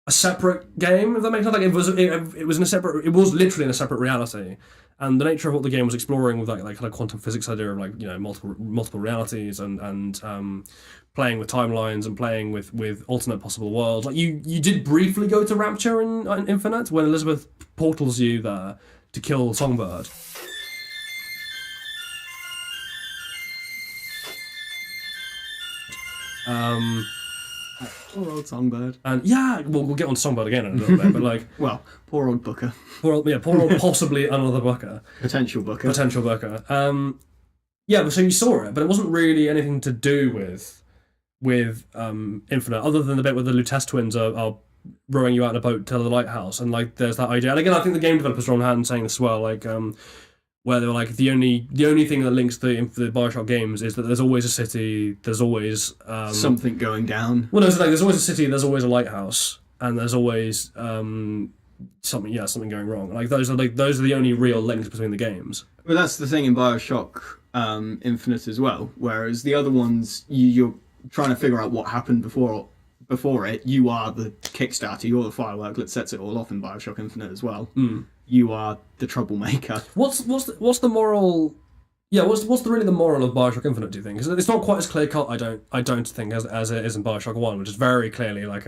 a separate game, if that makes sense. Like, it was literally in a separate reality. And the nature of what the game was exploring with like kind of quantum physics idea of multiple realities and playing with timelines and playing with alternate possible worlds. Like you did briefly go to Rapture in Infinite when Elizabeth portals you there to kill Songbird. Poor old Songbird. And yeah, we'll get on to Songbird again in a little bit, but like... Well, poor old Booker. Poor old possibly another Booker. Potential Booker. Yeah, so you saw it, but it wasn't really anything to do with Infinite, other than the bit where the Lutece twins are rowing you out in a boat to the lighthouse, and like there's that idea. And again, I think the game developers are on hand saying this as well, like where they were like the only thing that links the Bioshock games is that there's always a city, there's always something going down. Well, no, it's like there's always a city, there's always a lighthouse, and there's always something going wrong. Like those are the only real links between the games. Well, that's the thing in Bioshock Infinite as well. Whereas the other ones, you're trying to figure out what happened before it. You are the Kickstarter, you're the firework that sets it all off in Bioshock Infinite as well. You are the troublemaker. What's the moral? Yeah, what's really the moral of Bioshock Infinite? Do you think? Because it's not quite as clear cut. I don't think as it is in Bioshock 1, which is very clearly like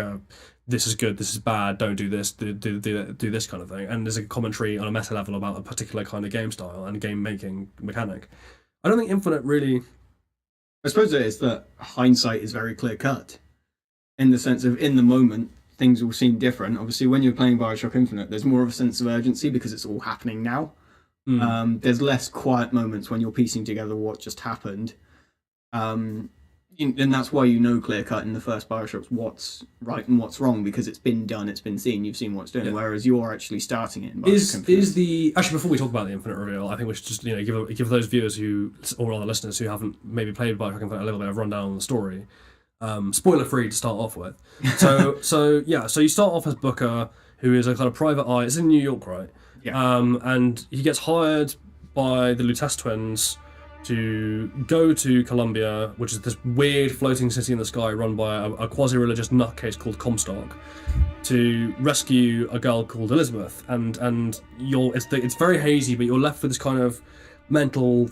this is good, this is bad, don't do this, do this kind of thing. And there's a commentary on a meta level about a particular kind of game style and game making mechanic. I don't think Infinite really... I suppose it is that hindsight is very clear cut. In the sense of, in the moment, things will seem different. Obviously, when you're playing Bioshock Infinite, there's more of a sense of urgency because it's all happening now. There's less quiet moments when you're piecing together what just happened. And that's why clear cut in the first Bioshock's what's right and what's wrong, because it's been done, it's been seen, you've seen what's done. Yeah. Whereas you're actually starting it in Bioshock Infinite. Actually, before we talk about the Infinite reveal, I think we should just give those viewers or other listeners who haven't maybe played Bioshock Infinite a little bit of rundown on the story. Spoiler free to start off with. So you start off as Booker, who is a kind of private eye. It's in New York, right? Yeah. And he gets hired by the Lutece twins to go to Columbia, which is this weird floating city in the sky run by a quasi-religious nutcase called Comstock, to rescue a girl called Elizabeth. And it's very hazy, but you're left with this kind of mental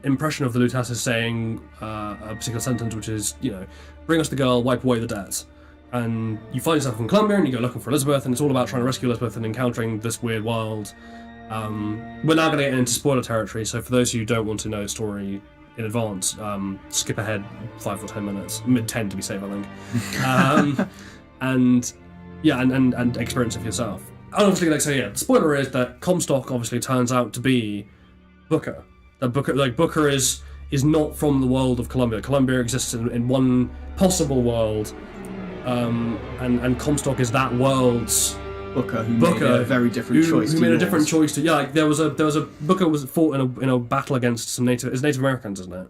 impression of the Lutece as saying a particular sentence, which is, bring us the girl, wipe away the debt. And you find yourself in Columbia and you go looking for Elizabeth, and it's all about trying to rescue Elizabeth and encountering this weird world. We're now going to get into spoiler territory, so for those who don't want to know the story in advance, skip ahead 5 or 10 minutes, mid-10 to be safe, I think. And experience it for yourself. And obviously, the spoiler is that Comstock obviously turns out to be Booker. That Booker is not from the world of Columbia. Columbia exists in one possible world, and Comstock is that world's Booker, who made a very different choice. Who made a different choice to like there was a Booker was fought in a battle against some Native Americans, isn't it?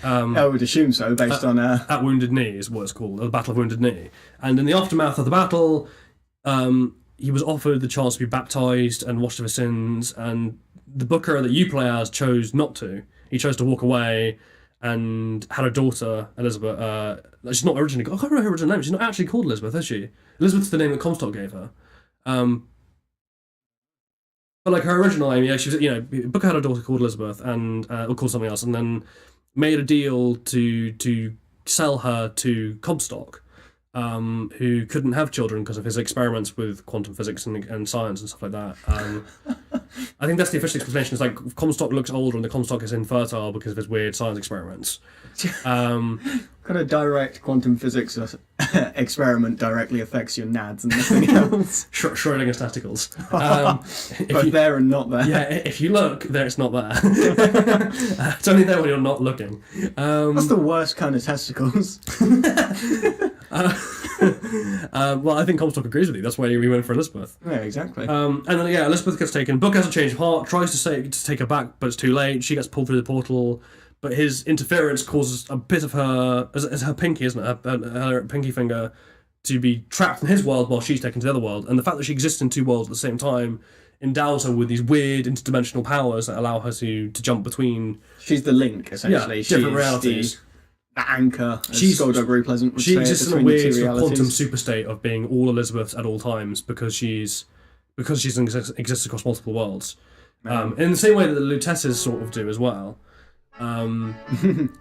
I would assume so, based on at Wounded Knee is what it's called, the Battle of Wounded Knee. And in the aftermath of the battle, he was offered the chance to be baptized and washed of his sins, and the Booker that you play as chose not to. He chose to walk away and had a daughter, Elizabeth. She's not originally. I can't remember her original name. She's not actually called Elizabeth, is she? Elizabeth's the name that Comstock gave her. But like her original name, yeah, she was. Booker had a daughter called Elizabeth, and or called something else, and then made a deal to sell her to Comstock, who couldn't have children because of his experiments with quantum physics and science and stuff like that. I think that's the official explanation. It's like Comstock looks older and the Comstock is infertile because of his weird science experiments. Kind of direct quantum physics experiment directly affects your nads and nothing else. Schrodinger's testicles. But there and not there. Yeah, if you look, there it's not there. It's only there when you're not looking. That's the worst kind of testicles. Well, I think Comstock agrees with you. That's why we went for Elizabeth. Yeah, exactly. And then Elizabeth gets taken. Book has a change of heart, tries to take her back, but it's too late. She gets pulled through the portal, but his interference causes a bit of her, as her pinky, isn't it? Her pinky finger to be trapped in his world while she's taken to the other world. And the fact that she exists in two worlds at the same time endows her with these weird interdimensional powers that allow her to jump between. She's the link, essentially. Different realities. The anchor, as Skulduggery Pleasant would say. She exists in a weird sort of quantum super state of being all Elizabeths at all times because she exists across multiple worlds. In the same way that the Lutesses sort of do as well. The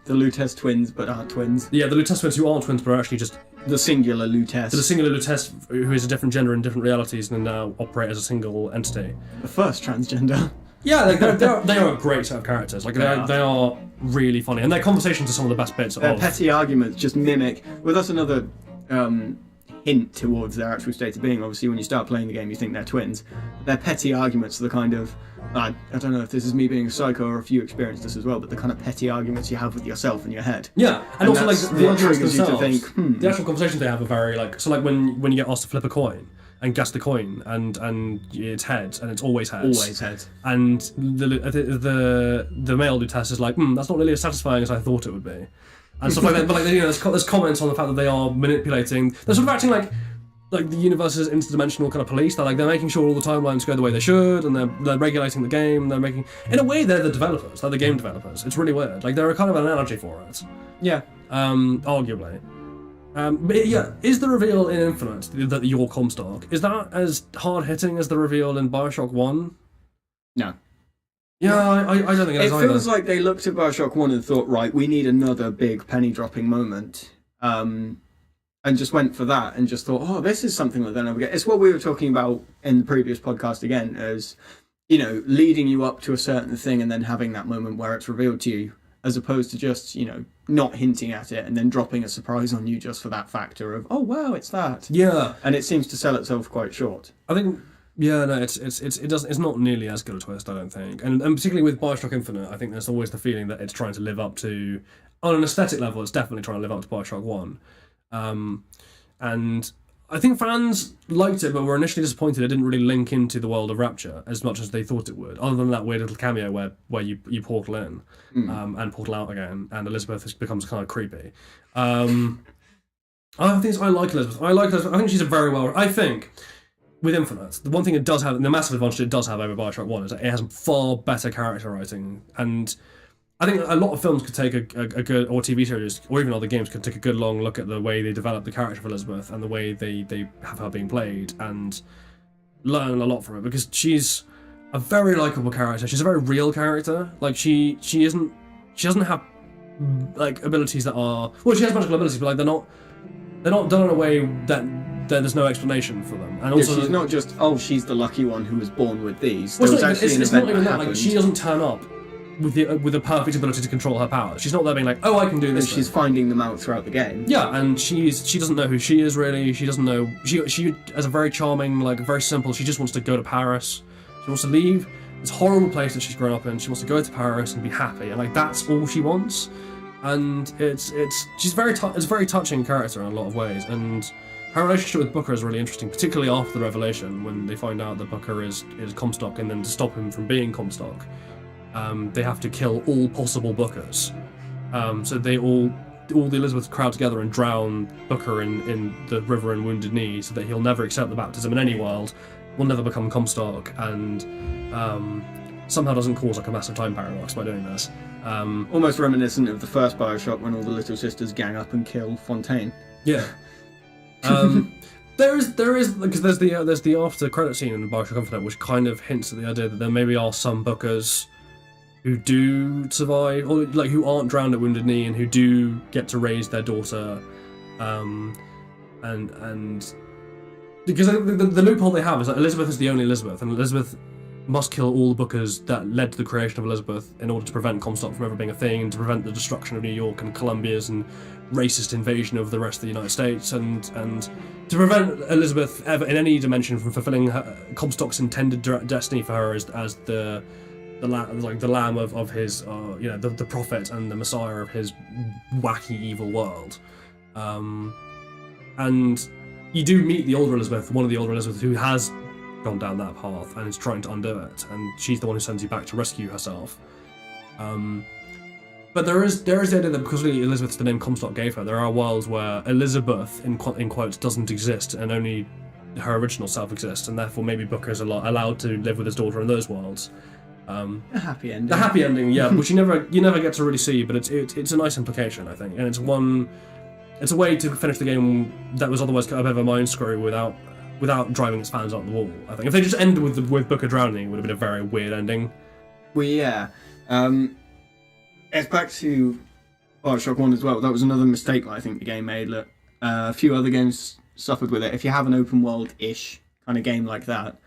Lutece twins, but aren't twins. Yeah, the Lutece twins who aren't twins, but are actually just the singular Lutece. The singular Lutece who is a different gender in different realities and now operate as a single entity. The first transgender. Yeah, like they are a great set of characters. Like they are really funny, and their conversations are some of the best bits. Their petty arguments just mimic. Well, that's another hint towards their actual state of being. Obviously, when you start playing the game, you think they're twins. Their petty arguments are the kind of I don't know if this is me being a psycho or if you experienced this as well, but the kind of petty arguments you have with yourself in your head. Yeah, and also like the arguments themselves. You to think, The actual conversations they have are very like when you get asked to flip a coin and guess the coin and it's heads and it's always heads. Always heads. And the male Lutece is like, that's not really as satisfying as I thought it would be, and stuff like that. But like there's comments on the fact that they are manipulating. They're sort of acting like the universe's interdimensional kind of police. They're making sure all the timelines go the way they should, and they're regulating the game. They're making, in a way, they're the developers. They're the game developers. It's really weird. Like they're a kind of an analogy for it. Yeah. Arguably. But yeah, is the reveal in Infinite that you're Comstock, is that as hard hitting as the reveal in Bioshock 1? No. Yeah, I don't think it is either. It feels like they looked at Bioshock 1 and thought, right, we need another big penny dropping moment. And just went for that and just thought, oh, this is something that they'll never get. It's what we were talking about in the previous podcast again, as, leading you up to a certain thing and then having that moment where it's revealed to you, as opposed to just, not hinting at it and then dropping a surprise on you just for that factor of, oh, wow, it's that. Yeah. And it seems to sell itself quite short. I think, it's not nearly as good a twist, I don't think. And particularly with Bioshock Infinite, I think there's always the feeling that it's trying to live up to, on an aesthetic level, it's definitely trying to live up to Bioshock 1. And I think fans liked it, but were initially disappointed it didn't really link into the world of Rapture as much as they thought it would, other than that weird little cameo where you portal in and portal out again, and Elizabeth becomes kind of creepy. I like Elizabeth. I think she's I think with Infinite, the one thing it does have, the massive advantage it does have over Bioshock 1 is that it has far better character writing, and I think a lot of films could take a good, or TV series, or even other games could take a good long look at the way they develop the character of Elizabeth and the way they have her being played and learn a lot from it, because she's a very likable character. She's a very real character. Like she doesn't have like abilities that are, well, she has magical abilities, but like they're not done in a way that there's no explanation for them. And also, she's not just, she's the lucky one who was born with these. Well, it's not even that. Like she doesn't turn up with a perfect ability to control her powers. She's not there being like, I can do this. She's finding them out throughout the game. Yeah, and she doesn't know who she is really. She doesn't know. She has a very charming, very simple. She just wants to go to Paris. She wants to leave this horrible place that she's grown up in. She wants to go to Paris and be happy, and that's all she wants. And she's it's a very touching character in a lot of ways, and her relationship with Booker is really interesting, particularly after the revelation, when they find out that Booker is Comstock, and then to stop him from being Comstock, they have to kill all possible Bookers. So they all the Elizabeth crowd together and drown Booker in the river in Wounded Knee, so that he'll never accept the baptism in any world, will never become Comstock, and somehow doesn't cause like a massive time paradox by doing this. Almost reminiscent of the first Bioshock when all the Little Sisters gang up and kill Fontaine. Yeah. There is because there's the after credit scene in Bioshock Infinite, which kind of hints at the idea that there maybe are some Bookers who do survive, or like who aren't drowned at Wounded Knee, and who do get to raise their daughter, and because the loophole they have is that Elizabeth is the only Elizabeth, and Elizabeth must kill all the Bookers that led to the creation of Elizabeth in order to prevent Comstock from ever being a thing, and to prevent the destruction of New York and Columbia's and racist invasion of the rest of the United States, and to prevent Elizabeth ever in any dimension from fulfilling Comstock's intended destiny for her as the lamb of his the prophet and the messiah of his wacky evil world. And you do meet the older Elizabeth, one of the older Elizabeth, who has gone down that path and is trying to undo it, and she's the one who sends you back to rescue herself. But there is the idea that because Elizabeth's the name Comstock gave her, there are worlds where Elizabeth, in quotes, doesn't exist, and only her original self exists, and therefore maybe Booker is allowed to live with his daughter in those worlds. A happy ending. The happy ending, yeah, which you never get to really see, but it's a nice implication, I think, and it's a way to finish the game that was otherwise kind of a bit of a mind screw without driving its fans up the wall. I think if they just ended with Booker drowning, it would have been a very weird ending. Well, yeah. It's back to Bioshock 1 as well. That was another mistake that I think the game made. That a few other games suffered with it. If you have an open world-ish kind of game like that,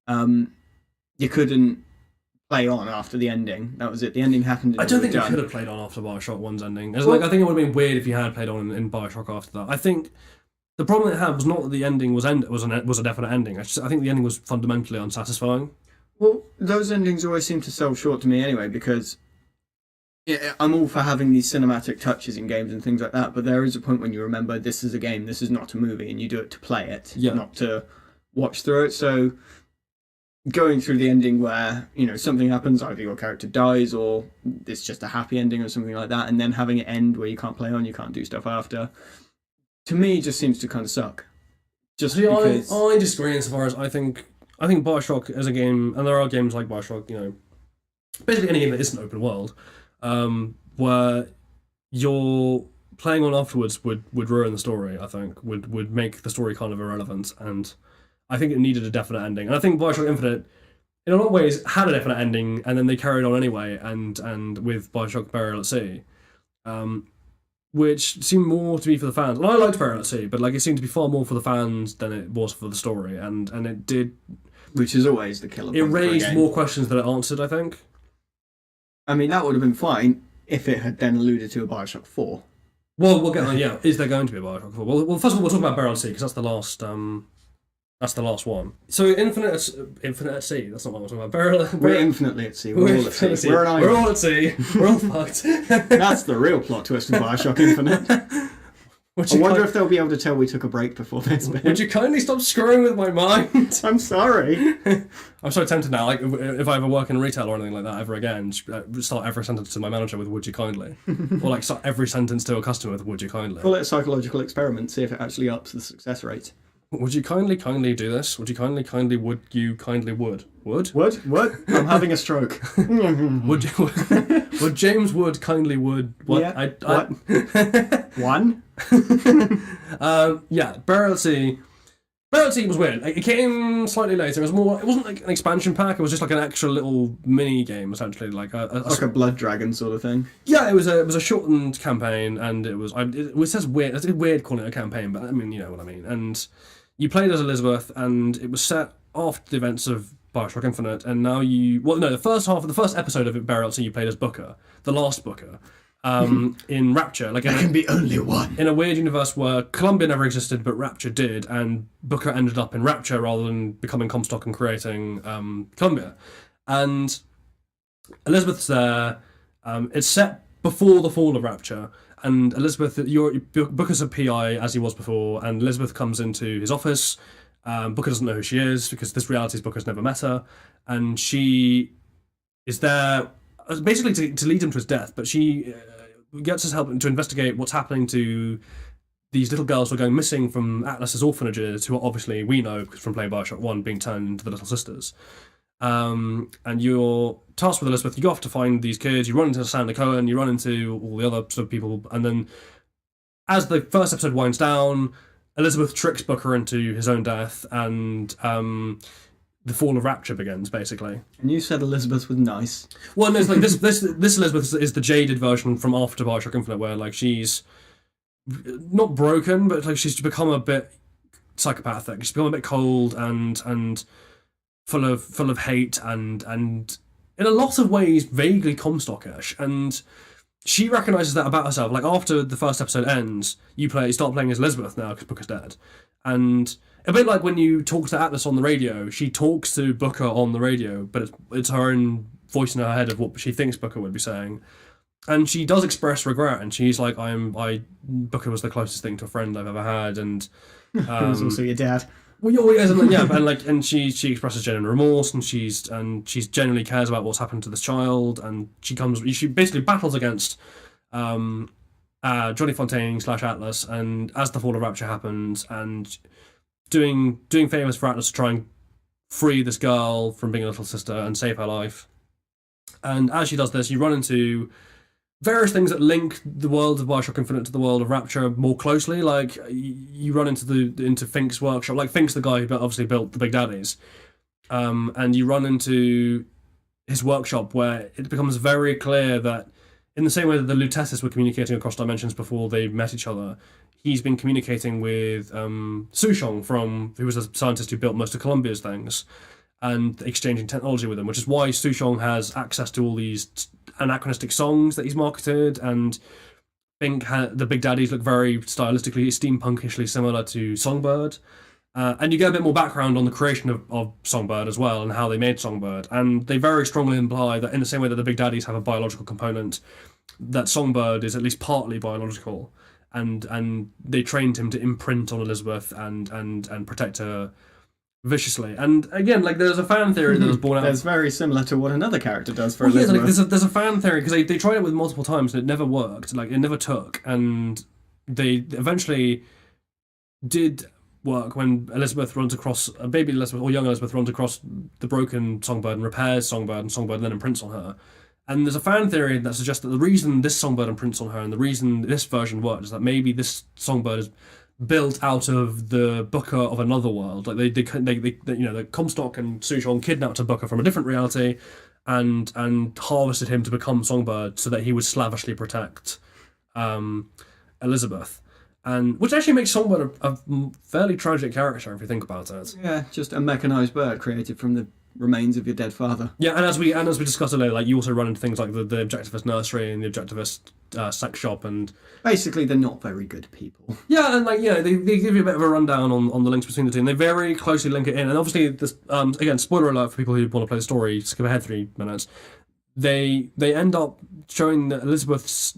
you couldn't play on after the ending. That was it. The ending happened. I don't think you could have played on after Bioshock 1's ending. I think it would have been weird if you had played on in Bioshock after that. I think the problem it had was not that the ending was a definite ending. I think the ending was fundamentally unsatisfying. Well, those endings always seem to sell short to me anyway, because I'm all for having these cinematic touches in games and things like that, but there is a point when you remember this is a game, this is not a movie, and you do it to play it, not to watch through it. So going through the ending where, something happens, either your character dies or it's just a happy ending or something like that, and then having it end where you can't play on, you can't do stuff after, to me just seems to kind of suck. Just because I disagree insofar as I think Bioshock as a game, and there are games like Bioshock, basically any game that isn't open world, where you're playing on afterwards would ruin the story. I think would make the story kind of irrelevant, and I think it needed a definite ending. And I think Bioshock Infinite, in a lot of ways, had a definite ending, and then they carried on anyway. And with Bioshock Burial at Sea, which seemed more to be for the fans. And I liked Burial at Sea, but it seemed to be far more for the fans than it was for the story, and it did. Which is always the killer. It raised more questions than it answered, I think. I mean, that would have been fine if it had then alluded to a Bioshock 4. Well, we'll get on. Yeah, is there going to be a Bioshock 4? Well, first of all, we'll talk about Burial at Sea because that's the last. That's the last one. So Infinite at Sea. That's not what I'm talking about. We're infinitely at sea. We're all at sea. We're all at sea. We're all fucked. That's the real plot twist in Bioshock Infinite. I wonder if they'll be able to tell we took a break before this bit. Would you kindly stop screwing with my mind? I'm sorry. I'm so tempted now. If I ever work in retail or anything like that ever again, start every sentence to my manager with "Would you kindly," or start every sentence to a customer with "Would you kindly." Call it a psychological experiment. See if it actually ups the success rate. Would you kindly do this? Would you kindly would you kindly would? I'm having a stroke. Would James Wood kindly would what? Yeah, what? One? Yeah, Burial at Sea. Burial at Sea was weird. It came slightly later. It wasn't like an expansion pack. It was just like an extra little mini game, essentially, like a Blood Dragon sort of thing. Yeah, it was a shortened campaign, and it says weird. It's weird calling it a campaign, but I mean, you know what I mean. And you played as Elizabeth, and it was set after the events of Bioshock Infinite, and now the first episode of Burial at Sea, you played as Booker, the last Booker. In Rapture, there can be only one. In a weird universe where Columbia never existed, but Rapture did, and Booker ended up in Rapture rather than becoming Comstock and creating Columbia. And Elizabeth's there. It's set before the fall of Rapture, And Elizabeth, Booker's a PI as he was before, and Elizabeth comes into his office. Booker doesn't know who she is because this reality is Booker's never met her, and she is there basically to lead him to his death. But she gets his help to investigate what's happening to these little girls who are going missing from Atlas's orphanages, who are obviously, we know from playing Bioshock 1, being turned into the Little Sisters. And you're tasked with Elizabeth. You go off to find these kids. You run into Sander Cohen. You run into all the other sort of people. And then, as the first episode winds down, Elizabeth tricks Booker into his own death, and the fall of Rapture begins, basically. And you said Elizabeth was nice. Well, no, it's like this Elizabeth is the jaded version from after Bioshock Infinite, where like she's not broken, but like she's become a bit psychopathic. She's become a bit cold and full of hate and in a lot of ways vaguely Comstockish. And she recognises that about herself. Like after the first episode ends, you start playing as Elizabeth now because Booker's dead, and a bit like when you talk to Atlas on the radio, she talks to Booker on the radio, but it's her own voice in her head of what she thinks Booker would be saying. And she does express regret, and she's like, Booker was the closest thing to a friend I've ever had, and He was also your dad. well, and she expresses genuine remorse, and she's genuinely cares about what's happened to this child, and she basically battles against Johnny Fontaine / Atlas, and as the fall of Rapture happens, and doing favours for Atlas to try and free this girl from being a little sister and save her life. And as she does this, you run into various things that link the world of Bioshock Infinite to the world of Rapture more closely. Like you run into Fink's workshop. Like Fink's the guy who obviously built the Big Daddies, and you run into his workshop where it becomes very clear that in the same way that the Luteces were communicating across dimensions before they met each other, he's been communicating with Sushong who was a scientist who built most of Columbia's things, and exchanging technology with them, which is why Sushong has access to all these anachronistic songs that he's marketed, and the Big Daddies look very stylistically, steampunkishly similar to Songbird. And you get a bit more background on the creation of Songbird as well, and how they made Songbird. And they very strongly imply that in the same way that the Big Daddies have a biological component, that Songbird is at least partly biological. And they trained him to imprint on Elizabeth and protect her viciously. And again, like there's a fan theory that was born out. That's very similar to what another character does for Yeah, Elizabeth. like there's a fan theory because they tried it with multiple times and it never worked. Like it never took, and they eventually did work when Elizabeth runs across baby Elizabeth or young Elizabeth runs across the broken Songbird and repairs Songbird, and Songbird then imprints on her. And there's a fan theory that suggests that the reason this Songbird imprints on her and the reason this version worked is that maybe this Songbird is built out of the Booker of another world. Like they the Comstock and Sushong kidnapped a Booker from a different reality and harvested him to become Songbird so that he would slavishly protect Elizabeth. And which actually makes Songbird a fairly tragic character if you think about it. Yeah, just a mechanized bird created from the remains of your dead father. Yeah, and as we discussed earlier, like you also run into things like the Objectivist nursery and the Objectivist sex shop, and basically they're not very good people. Yeah, and like they give you a bit of a rundown on the links between the two, and they very closely link it in. And obviously, this again, spoiler alert for people who want to play the story. Skip ahead 3 minutes. They end up showing that Elizabeth's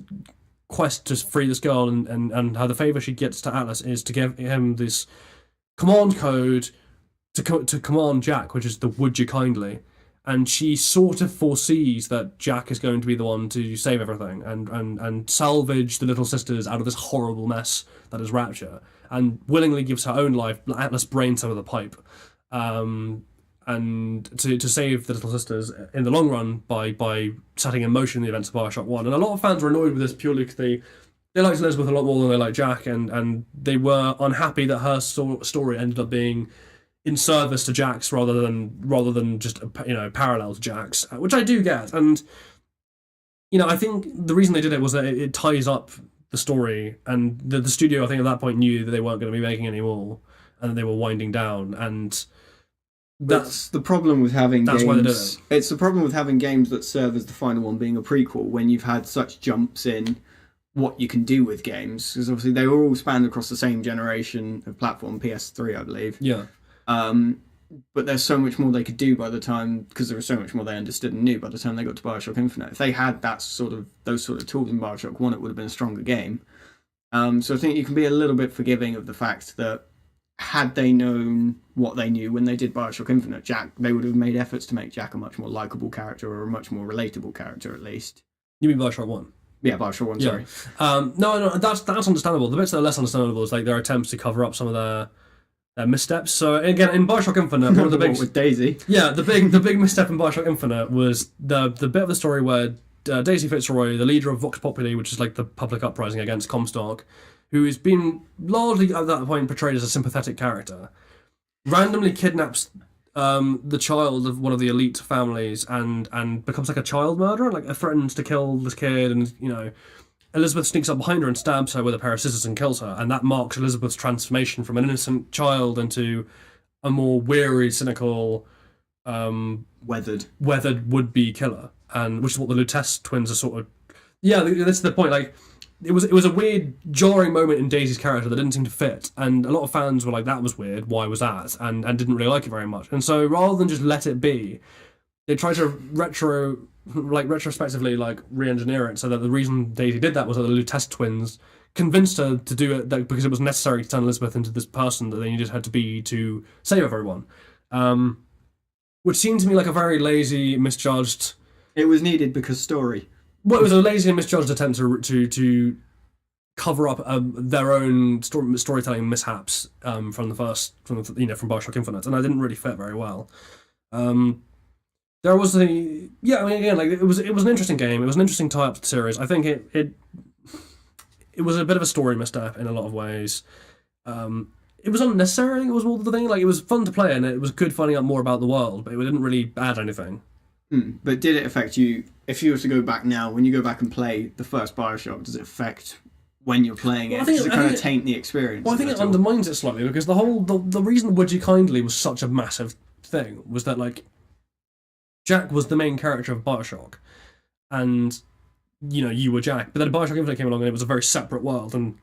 quest to free this girl and how the favour she gets to Atlas is to give him this command code to command Jack, which is the "Would you kindly," and she sort of foresees that Jack is going to be the one to save everything and salvage the Little Sisters out of this horrible mess that is Rapture, and willingly gives her own life. Atlas brains her with a pipe, and to save the Little Sisters in the long run by setting in motion the events of Bioshock 1. And a lot of fans were annoyed with this purely because they liked Elizabeth a lot more than they liked Jack, and they were unhappy that her story ended up being in service to Jack's rather than just parallel to Jack's, which I do get. And I think the reason they did it was that it ties up the story, and the studio I think at that point knew that they weren't going to be making any more and that they were winding down, and that's the problem with having games. Why they did it. It's the problem with having games that serve as the final one being a prequel when you've had such jumps in what you can do with games, because obviously they were all spanned across the same generation of platform, PS3 I believe. Yeah. but there's so much more they could do by the time, because there was so much more they understood and knew by the time they got to Bioshock Infinite. If they had those sort of tools in Bioshock 1, it would have been a stronger game. So I think you can be a little bit forgiving of the fact that had they known what they knew when they did Bioshock Infinite, they would have made efforts to make Jack a much more likable character, or a much more relatable character at least. You mean Bioshock 1? Yeah, Bioshock 1, sorry. No, that's understandable. The bits that are less understandable is like their attempts to cover up some of their missteps. So again, in Bioshock Infinite, one of the big with Daisy. Yeah, the big misstep in Bioshock Infinite was the bit of the story where Daisy Fitzroy, the leader of Vox Populi, which is like the public uprising against Comstock, who has been largely at that point portrayed as a sympathetic character, randomly kidnaps the child of one of the elite families and becomes like a child murderer, like threatens to kill this kid, and Elizabeth sneaks up behind her and stabs her with a pair of scissors and kills her, and that marks Elizabeth's transformation from an innocent child into a more weary, cynical, weathered would-be killer, and which is what the Lutece twins are sort of. Yeah, that's the point. Like, it was a weird, jarring moment in Daisy's character that didn't seem to fit, and a lot of fans were like, "That was weird. Why was that?" and didn't really like it very much. And so, rather than just let it be, they tried to retrospectively re-engineer it so that the reason Daisy did that was that the Lutece twins convinced her to do it because it was necessary to turn Elizabeth into this person that they needed her to be to save everyone. Which seemed to me like a very lazy, misjudged. It was needed because story. Well, it was a lazy and misjudged attempt to cover up their own storytelling mishaps from Bioshock Infinite, and I didn't really fit very well. There was it was an interesting game. It was an interesting tie-up to the series. I think it was a bit of a story misstep in a lot of ways. It was unnecessary. It was more the thing. Like, it was fun to play, and it was good finding out more about the world, but it didn't really add anything. But did it affect you? If you were to go back now, when you go back and play the first Bioshock, does it affect when you're playing it? Does it kind of taint the experience? Well, I think it undermines it slightly, because the reason Would You Kindly was such a massive thing was that, like, Jack was the main character of Bioshock, and you were Jack. But then Bioshock Infinite came along, and it was a very separate world. And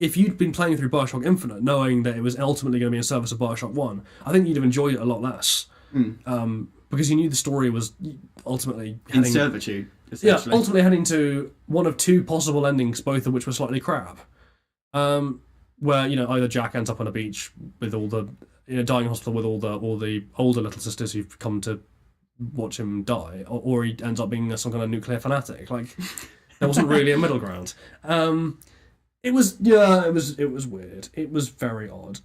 if you'd been playing through Bioshock Infinite, knowing that it was ultimately going to be in service of Bioshock 1, I think you'd have enjoyed it a lot less. Because you knew the story was ultimately heading in servitude. Yeah, ultimately heading to one of two possible endings, both of which were slightly crap. Where either Jack ends up on a beach with all the dying hospital with all the older little sisters who've come to watch him die, or he ends up being some kind of nuclear fanatic. Like, there wasn't really a middle ground. It was weird. It was very odd.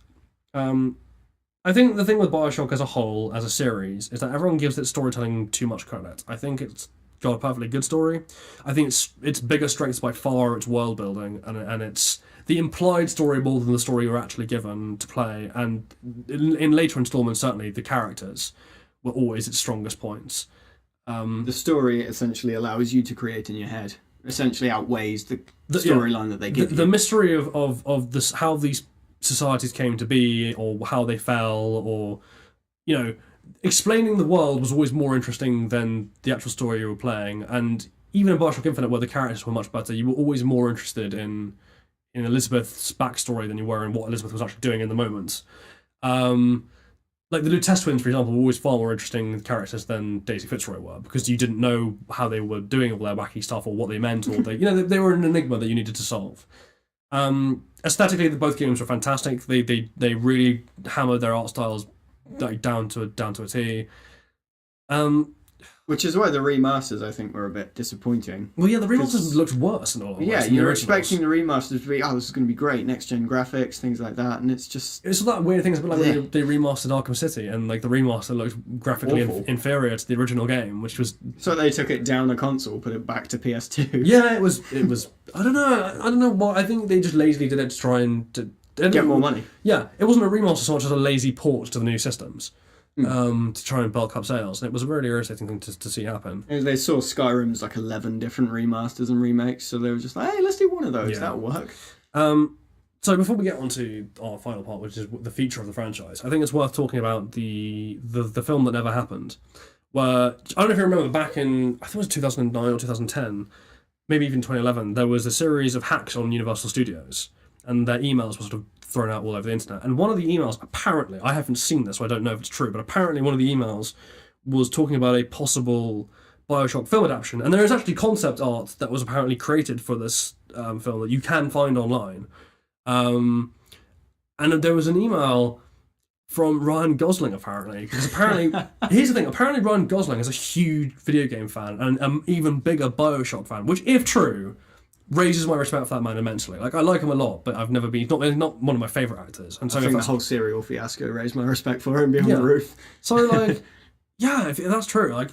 I think the thing with Bioshock as a whole, as a series, is that everyone gives its storytelling too much credit. I think it's got a perfectly good story. I think its biggest strengths by far are its world building and it's the implied story more than the story you're actually given to play. And in later installments, certainly the characters were always its strongest points. The story essentially allows you to create in your head. Essentially outweighs the storyline that they give you. The mystery of this, how these societies came to be, or how they fell, or explaining the world was always more interesting than the actual story you were playing. And even in Bioshock Infinite, where the characters were much better, you were always more interested in Elizabeth's backstory than you were in what Elizabeth was actually doing in the moment. Like the Lutece twins, for example, were always far more interesting characters than Daisy Fitzroy were, because you didn't know how they were doing all their wacky stuff or what they meant, or they were an enigma that you needed to solve. Aesthetically, both games were fantastic. They really hammered their art styles down to a T. Which is why the remasters, I think, were a bit disappointing. Well, yeah, the remasters looked worse in a lot of ways. Yeah, you're expecting the remasters to be, this is going to be great, next-gen graphics, things like that, and it's just... It's that weird thing, it's a bit like when they remastered Arkham City, and like the remaster looked graphically inferior to the original game, which was... So they took it down a console, put it back to PS2. Yeah, it was... I don't know what... I think they just lazily did it to try and... Get more money. Yeah, it wasn't a remaster so much as a lazy port to the new systems. To try and bulk up sales, and it was a really irritating thing to see happen. They saw Skyrim's 11 different remasters and remakes, so they were just like, hey, let's do one of those, that'll work. So before we get on to our final part, which is the feature of the franchise, I think it's worth talking about the film that never happened, where, I don't know if you remember, back in, I think it was 2009 or 2010, maybe even 2011, there was a series of hacks on Universal Studios, and their emails were sort of thrown out all over the internet. And one of the emails, apparently, I haven't seen this, so I don't know if it's true, but apparently one of the emails was talking about a possible Bioshock film adaptation. And there is actually concept art that was apparently created for this film that you can find online. And there was an email from Ryan Gosling, apparently. Because apparently, here's the thing, apparently Ryan Gosling is a huge video game fan and an even bigger Bioshock fan, which, if true, raises my respect for that man immensely. Like, I like him a lot, but I've never been... He's not one of my favourite actors. And so I think the whole serial fiasco raised my respect for him beyond the roof. So, like, yeah, if that's true. Like,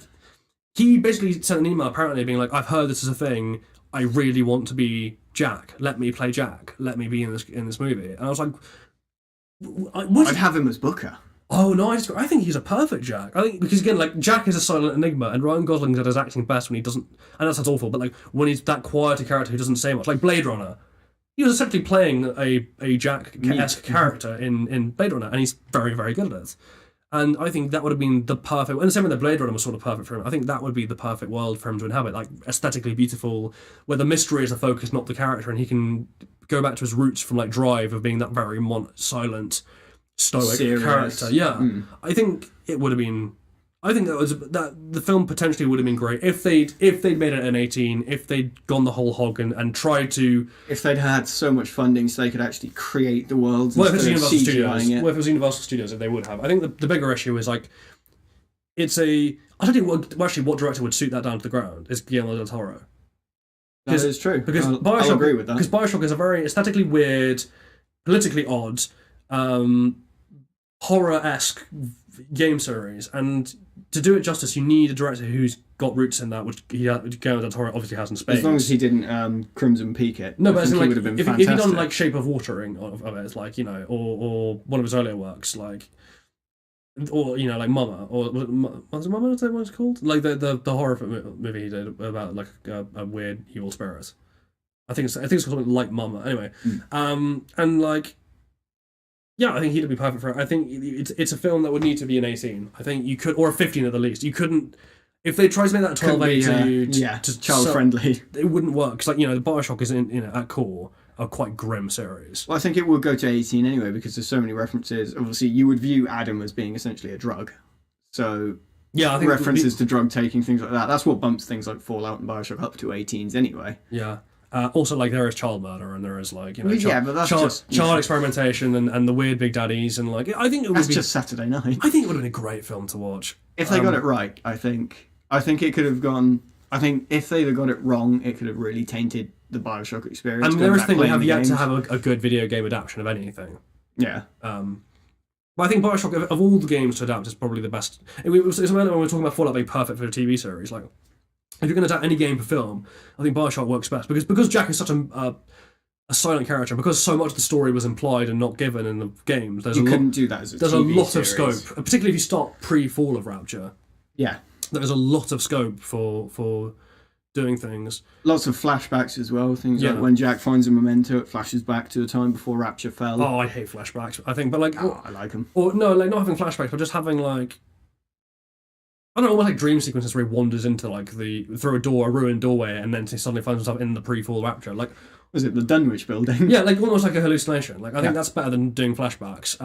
he basically sent an email, apparently, being like, I've heard this is a thing. I really want to be Jack. Let me play Jack. Let me be in this movie. And I was like... I'd have him as Booker. Oh no, I think he's a perfect Jack. I think because again, like Jack is a silent enigma, and Ryan Gosling's at his acting best when he doesn't. And that sounds awful, but like when he's that quieter character who doesn't say much, like Blade Runner. He was essentially playing a Jack-esque character in Blade Runner, and he's very, very good at it. And I think that would have been the perfect. And the same with the Blade Runner was sort of perfect for him. I think that would be the perfect world for him to inhabit, like aesthetically beautiful, where the mystery is the focus, not the character, and he can go back to his roots from like Drive of being that very silent, stoic Serious character. Yeah, I think it would have been. I think that the film potentially would have been great if they'd made it an 18, if they'd gone the whole hog and tried to. If they'd had so much funding so they could actually create the worlds. Well, if it's instead Universal of CGIing Studios, it. well, if it was Universal Studios, if they would have. I think the bigger issue is like, it's a. I don't think what director would suit that down to the ground is Guillermo del Toro. That is true. Because I'll agree with that. Because Bioshock is a very aesthetically weird, politically odd, horror-esque game series, and to do it justice, you need a director who's got roots in that, which Guillermo del Toro obviously has in spades. As long as he didn't Crimson Peak it. No, but I think like, he would have been if fantastic. he'd done like Shape of Watering of it, like, you know, or one of his earlier works, like, or you know, like Mama, or was it Mama? Is that what it's called? Like the horror movie he did about like a weird evil spirit. I think it's called something like Mama. Anyway, and like. Yeah, I think he'd be perfect for it. I think it's a film that would need to be an 18. I think you could, or a 15 at the least. You couldn't, if they tried to make that a 12-8 to child friendly. it wouldn't work. Because like, you know, the Bioshock is at core a quite grim series. Well, I think it would go to 18 anyway because there's so many references. Obviously, you would view Adam as being essentially a drug. So yeah, I think references to drug taking, things like that. That's what bumps things like Fallout and Bioshock up to 18s anyway. Yeah. Also, like, there is child murder and there is, like, you know, but that's child experimentation and the weird big daddies and, like, I think it would that's just Saturday night. I think it would have been a great film to watch. If they got it right, I think it could have gone... I think if they'd have got it wrong, it could have really tainted the Bioshock experience. I mean, there is a thing, we have yet to have a good video game adaptation of anything. Yeah. But I think Bioshock, of all the games to adapt, is probably the best. It's when we were talking about Fallout being perfect for a TV series, like... If you're going to adapt any game for film, I think Bioshock works best because Jack is such a silent character. Because so much of the story was implied and not given in the games. There's do that as a There's TV a lot series. of scope, particularly if you start pre-Fall of Rapture. Yeah, there's a lot of scope for doing things. Lots of flashbacks as well. Things like when Jack finds a memento, it flashes back to the time before Rapture fell. Oh, I hate flashbacks. I think, but like, I like them. Or no, like not having flashbacks, but just having like. I don't know, almost like dream sequences where he wanders into like through a ruined doorway, and then he suddenly finds himself in the pre-Fall Rapture. Like, was it the Dunwich building? Yeah, like almost like a hallucination. Like I think that's better than doing flashbacks,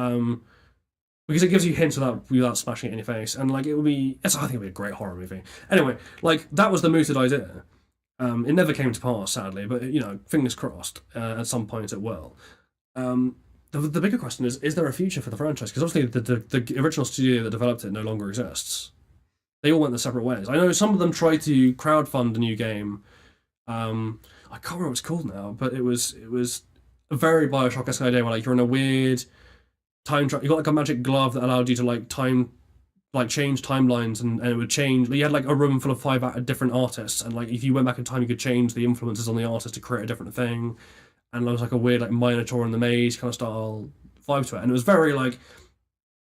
because it gives you hints without smashing it in your face, and like it would be. I think it'd be a great horror movie. Anyway, like that was the mooted idea. It never came to pass, sadly, but you know, fingers crossed. At some point, it will. The bigger question is there a future for the franchise? Because obviously the original studio that developed it no longer exists. They all went their separate ways. I know some of them tried to crowdfund a new game. I can't remember what it's called now, but it was a very Bioshock-esque idea where like you're in a weird time you got like a magic glove that allowed you to like change timelines and it would change. You had like a room full of 5 different artists, and like if you went back in time, you could change the influences on the artist to create a different thing. And there was like a weird like Minotaur in the Maze kind of style vibe to it, and it was very like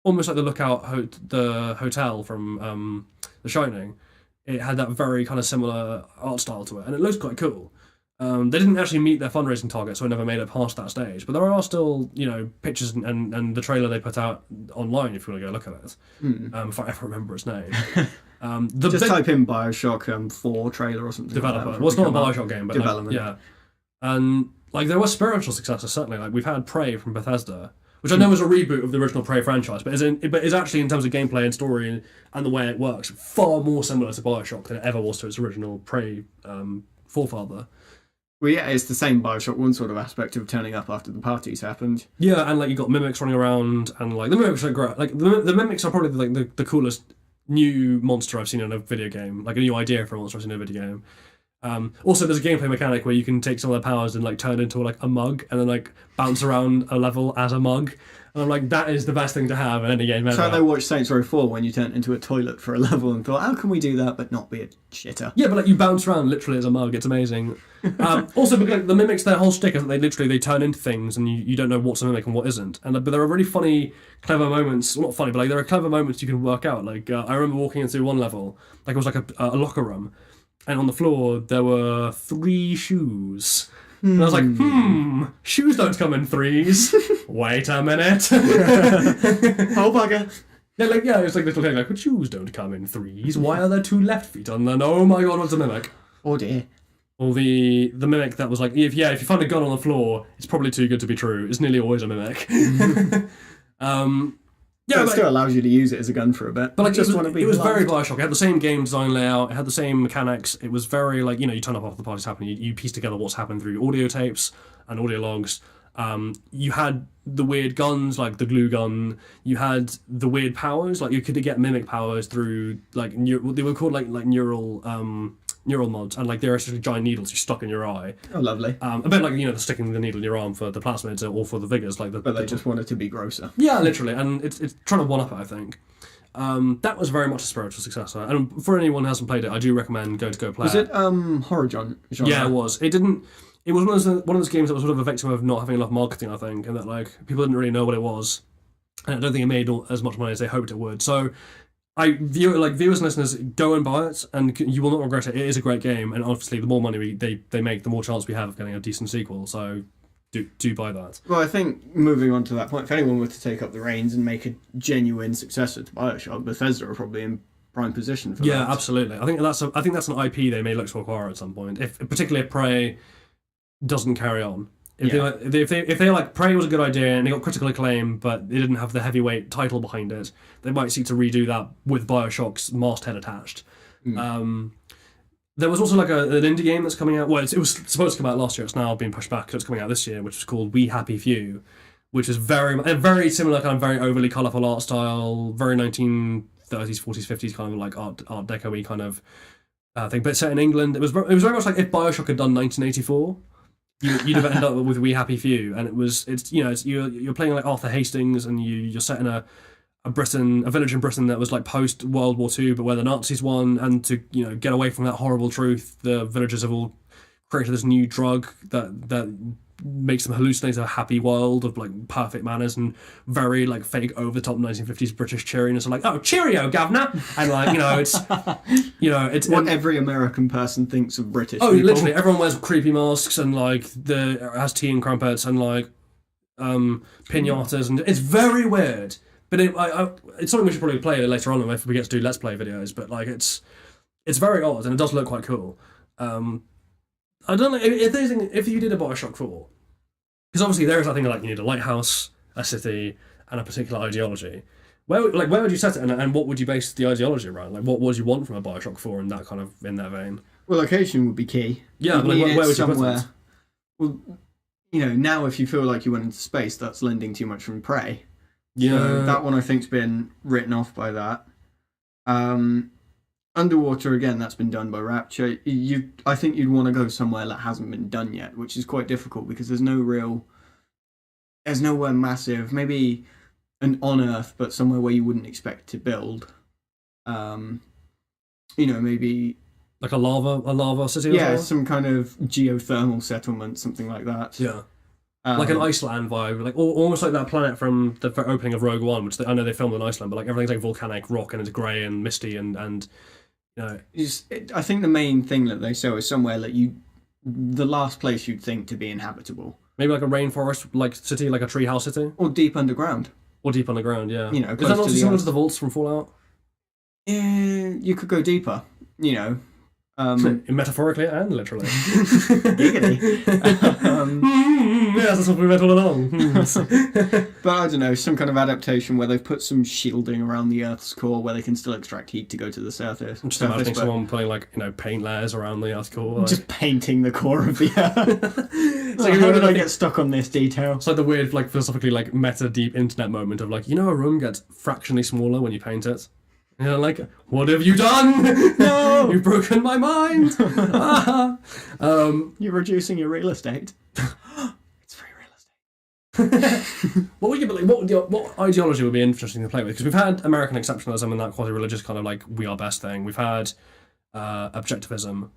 almost like the hotel from The Shining. It had that very kind of similar art style to it, and it looks quite cool. They didn't actually meet their fundraising target, so it never made it past that stage. But there are still, you know, pictures and the trailer they put out online if you want to go look at it. If I ever remember its name. Type in Bioshock 4 trailer or something. Developer. Like that, Well, it's not a Bioshock game, but development. like, yeah. And like there were spiritual successes certainly. Like we've had Prey from Bethesda, which I know is a reboot of the original Prey franchise, but is actually in terms of gameplay and story and the way it works far more similar to Bioshock than it ever was to its original Prey forefather. Well, yeah, it's the same Bioshock 1 sort of aspect of turning up after the party's happened. Yeah, and like you got mimics running around, and like the mimics are great. Like the mimics are probably like the coolest new monster I've seen in a video game, like a new idea for a monster I've seen in a video game. Also, there's a gameplay mechanic where you can take some of their powers and like turn into like a mug, and then like bounce around a level as a mug. And I'm like, that is the best thing to have in any game ever. So they watched Saints Row 4 when you turned into a toilet for a level and thought, how can we do that but not be a shitter? Yeah, but like you bounce around literally as a mug. It's amazing. Also, because like, the mimics, their whole shtick is that they turn into things, and you don't know what's a mimic and what isn't. And but there are really funny, clever moments. Well, not funny, but like there are clever moments you can work out. Like I remember walking into one level, like it was like a locker room, and on the floor there were 3 shoes. And I was like, shoes don't come in 3s. Wait a minute. Oh, bugger. Yeah, it's like little thing like, but shoes don't come in 3s. Why are there 2 left feet on them? Oh my god, what's a mimic? Oh dear. Or the mimic that was like, if you find a gun on the floor, it's probably too good to be true. It's nearly always a mimic. Yeah, it still allows you to use it as a gun for a bit. But like, it was very Bioshock. It had the same game design layout. It had the same mechanics. It was very like, you turn up after the party's happening. You piece together what's happened through audio tapes and audio logs. You had the weird guns like the glue gun. You had the weird powers. Like you could get mimic powers through like they were called like neural mods, and like they're essentially giant needles you stuck in your eye. Oh, lovely. A bit like the sticking the needle in your arm for the plasmids or for the vigors, like but they just want it to be grosser. Yeah, literally, and it's trying to one up it, I think. That was very much a spiritual successor, and for anyone who hasn't played it, I do recommend go play. Was it horror genre? Yeah, it was. It didn't. It was one of those games that was sort of a victim of not having enough marketing, I think, and that like people didn't really know what it was, and I don't think it made as much money as they hoped it would. So. Viewers and listeners, go and buy it, and you will not regret it. It is a great game, and obviously, the more money they make, the more chance we have of getting a decent sequel. So, do buy that. Well, I think moving on to that point, if anyone were to take up the reins and make a genuine successor to Bioshock, Bethesda are probably in prime position for that. Yeah, absolutely. I think that's an IP they may look to acquire at some point. Particularly if Prey doesn't carry on. If they like Prey was a good idea and it got critical acclaim, but it didn't have the heavyweight title behind it, they might seek to redo that with Bioshock's masthead attached. There was also like an indie game that's coming out. Well, it was supposed to come out last year. It's now been pushed back, so it's coming out this year, which is called We Happy Few, which is very similar, kind of very overly colourful art style, very 1930s, 40s, 50s kind of like art deco-y kind of thing, but set in England. It was very much like if Bioshock had done 1984. You'd have ended up with We Happy Few, and you're playing like Arthur Hastings, and you're set in a village in Britain that was like post World War II, but where the Nazis won, and to get away from that horrible truth, the villagers have all created this new drug that makes them hallucinate a happy world of like perfect manners and very like fake over the top 1950s British cheeriness, and like, oh, cheerio, governor, and like it's what every American person thinks of British. Oh, people. Literally, everyone wears creepy masks and like has tea and crumpets and like pinatas, and it's very weird. But it's something we should probably play later on if we get to do Let's Play videos. But like it's very odd, and it does look quite cool. I don't know if you did a Bioshock 4, because obviously there is that thing like you need a lighthouse, a city, and a particular ideology. Where would you set it, and what would you base the ideology around? Like, what would you want from a Bioshock 4 in that vein? Well, location would be key. Yeah, but like, where would you put it? Well, now if you feel like you went into space, that's lending too much from Prey. Yeah, so that one I think's been written off by that. Underwater, again, that's been done by Rapture. I think you'd want to go somewhere that hasn't been done yet, which is quite difficult because there's nowhere massive, maybe an on Earth, but somewhere where you wouldn't expect to build. Maybe like a lava city. Yeah, some kind of geothermal settlement, something like that. Yeah. Like an Iceland vibe, like almost like that planet from the opening of Rogue One, which I know they filmed in Iceland, but like everything's like volcanic rock and it's grey and misty and I think the main thing that they show is somewhere that the last place you'd think to be inhabitable. Maybe like a rainforest, like city, like a treehouse city, or deep underground. Yeah. Is that not similar to the vaults from Fallout? Yeah, you could go deeper. Metaphorically and literally. Giggity. Yes, that's what we meant all along. But I don't know, some kind of adaptation where they've put some shielding around the Earth's core where they can still extract heat to go to the surface. I'm just imagining someone putting like, paint layers around the Earth's core. Like... Just painting the core of the Earth. Like, how did I get stuck on this detail? It's like the weird, like, philosophically, like, meta deep internet moment of like, a room gets fractionally smaller when you paint it. Like, what have you done? No! You've broken my mind! You're reducing your real estate. It's free real estate. What ideology would be interesting to play with? Because we've had American exceptionalism and that quasi-religious kind of, like, we are best thing. We've had objectivism.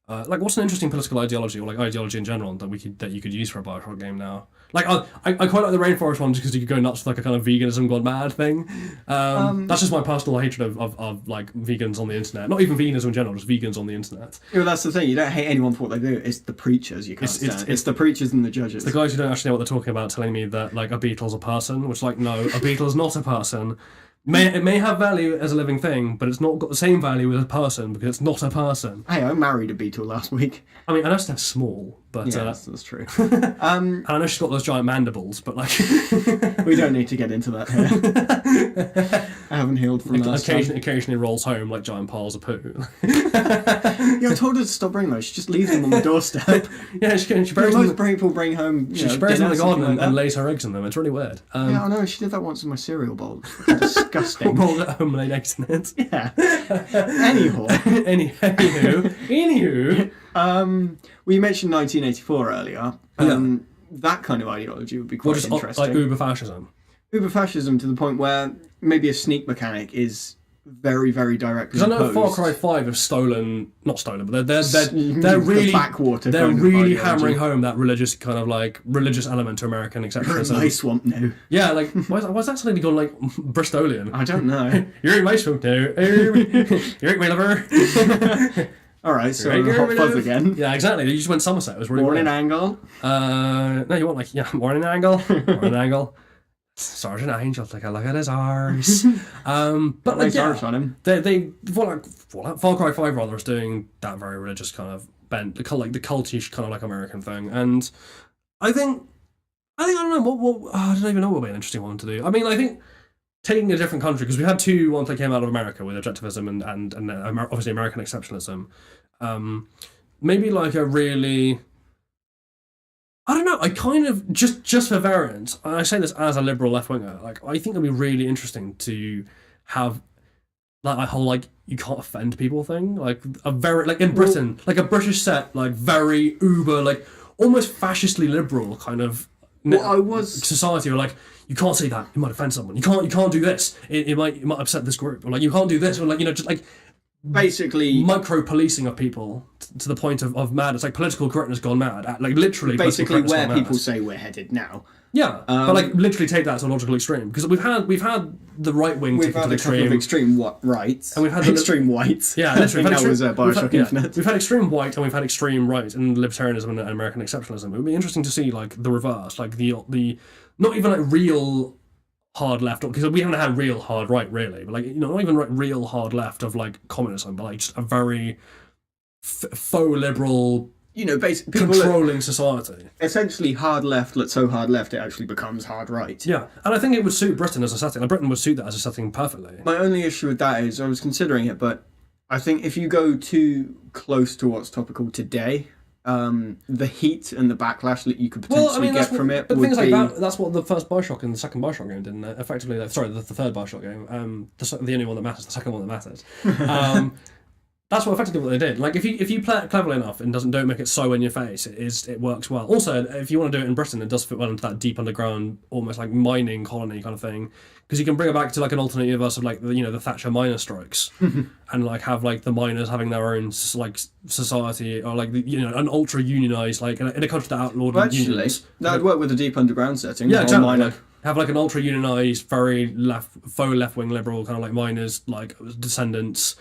What's an interesting political ideology, or like ideology in general, that you could use for a Bioshock game now? Like, I quite like the Rainforest one just because you could go nuts with like a kind of veganism gone mad thing. That's just my personal hatred of like vegans on the internet. Not even vegans in general, just vegans on the internet. Well, that's the thing. You don't hate anyone for what they do. It's the preachers you can't stand. It's the preachers and the judges. The guys who don't actually know what they're talking about telling me that like a beetle's a person, which like no, a beetle's not a person. It may have value as a living thing, but it's not got the same value as a person because it's not a person. Hey, I married a beetle last week. I mean, I know they're small, but yeah, that's true. And I know she's got those giant mandibles, but like we don't need to get into that here. I haven't healed from that. Occasionally rolls home like giant piles of poo. Yeah, I told her to stop bringing those. She just leaves them on the doorstep. Yeah, she buries most people bring home. She buries them in the garden and lays her eggs in them. It's really weird. Yeah, I know. She did that once in my cereal bowl. Disgusting. Rolled it home and laid eggs in it. Yeah. Anywho. We mentioned 1984 earlier. That kind of ideology would be quite interesting. Like Uber fascism. Uber fascism to the point where maybe a sneak mechanic is very, very directly because I know opposed. Far Cry 5 have not stolen, but they're really the backwater. They're really hammering home that religious element to American exceptionalism. You're in my swamp now. Yeah, like why's that suddenly gone like Bristolian? I don't know. You're in my swamp now. You're in my liver. All right, so Hot Fuzz again. Yeah, exactly. You just went Somerset. It was really Morning Angle. No, you want Morning Angle. Morning Angle. Sergeant Angel, take a look at his arse. But like, on him. Far Cry 5 rather is doing that very religious kind of bent, the cultish kind of like American thing, and I think I don't know what I don't even know what would be an interesting one to do. I mean, I think taking a different country, because we had two ones that came out of America with objectivism and obviously American exceptionalism. Maybe like a really. I don't know, I kind of, just for variance, and I say this as a liberal left-winger, like, I think it'd be really interesting to have, like, a whole, like, you can't offend people thing, like, a very, like, in Britain, like, a British set, like, very uber, like, almost fascistly liberal kind of society, or, like, you can't say that, you might offend someone, you can't do this, it might upset this group, or, like, you can't do this, or, like, just, like, basically micro-policing of people to the point of mad. It's like political correctness gone mad. Like literally, basically where people say we're headed now. Yeah, but like literally take that to a logical extreme, because we've had the right wing take it to the extreme. We've had extreme rights, and we've had extreme white. Yeah, literally. That was Bioshock Infinite. We've had extreme white and we've had extreme right and libertarianism and American exceptionalism. It would be interesting to see like the reverse, like the not even like real hard left, because we haven't had real hard right really, but like not even real hard left of like communism, but like just a very faux liberal, basically controlling society. Essentially, hard left. Let's so hard left, it actually becomes hard right. Yeah, and I think it would suit Britain as a setting. Like, Britain would suit that as a setting perfectly. My only issue with that is I was considering it, but I think if you go too close to what's topical today, the heat and the backlash that you could potentially get from it. But the thing is, like, that's what the first Bioshock and the second Bioshock game did. Effectively, the third Bioshock game, the only one that matters, the second one that matters. That's effectively what they did. Like, if you play it cleverly enough and don't make it so in your face, it works well. Also, if you want to do it in Britain, it does fit well into that deep underground, almost like mining colony kind of thing, because you can bring it back to like an alternate universe of like the Thatcher miner strikes, and like have like the miners having their own like society, or like an ultra unionized, like in a country that outlawed unions. That would work with a deep underground setting. Yeah, exactly. Have like an ultra unionized, very faux left wing liberal kind of like miners, like descendants.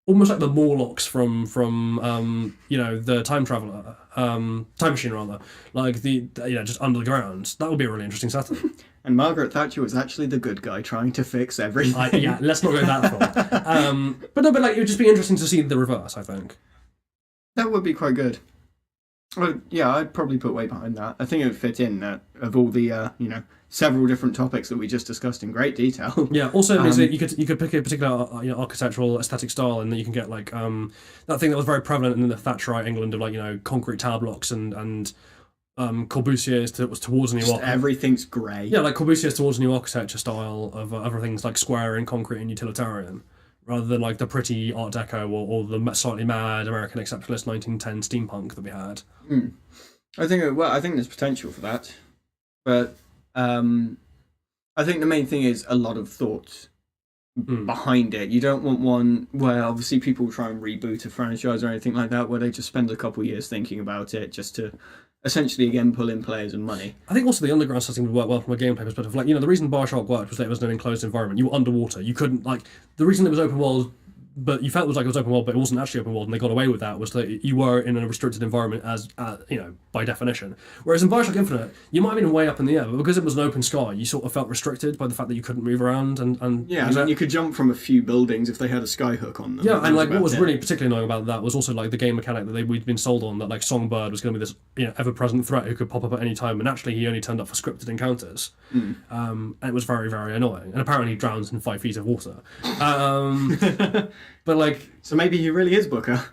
Almost like the Morlocks from the Time Traveller, Time Machine rather, like just under the ground. That would be a really interesting setting. And Margaret Thatcher was actually the good guy trying to fix everything. Yeah, let's not go that far. But like it would just be interesting to see the reverse, I think. That would be quite good. Well, yeah, I'd probably put weight behind that. I think it would fit in of all the several different topics that we just discussed in great detail. Yeah. Also, it means that you could pick a particular architectural aesthetic style, and then you can get like that thing that was very prevalent in the Thatcherite England of like concrete tower blocks and Corbusier's was towards a new Just everything's grey. yeah, like Corbusier's towards a new architecture style of everything's like square and concrete and utilitarian, rather than like the pretty Art Deco or the slightly mad American exceptionalist 1910 steampunk that we had. I think there's potential for that, but I think the main thing is a lot of thought behind it. You don't want one where obviously people try and reboot a franchise or anything like that, where they just spend a couple of years thinking about it just to essentially again pull in players and money. I think also the underground setting would work well from a gameplay perspective. Like, the reason Bioshock worked was that it was an enclosed environment. You were underwater. You couldn't, like, the reason it was open world, but you felt it was like it was open world, but it wasn't actually open world, and they got away with that, was that you were in a restricted environment as, by definition. Whereas in Bioshock Infinite, you might have been way up in the air, but because it was an open sky, you sort of felt restricted by the fact that you couldn't move around and yeah, I mean, you could jump from a few buildings if they had a skyhook on them. Yeah, and like what was really particularly annoying about that was also like the game mechanic that we'd been sold on, that like Songbird was going to be this ever-present threat who could pop up at any time, and actually he only turned up for scripted encounters. And it was very, very annoying. And apparently he drowns in 5 feet of water. But like, so maybe he really is Booker.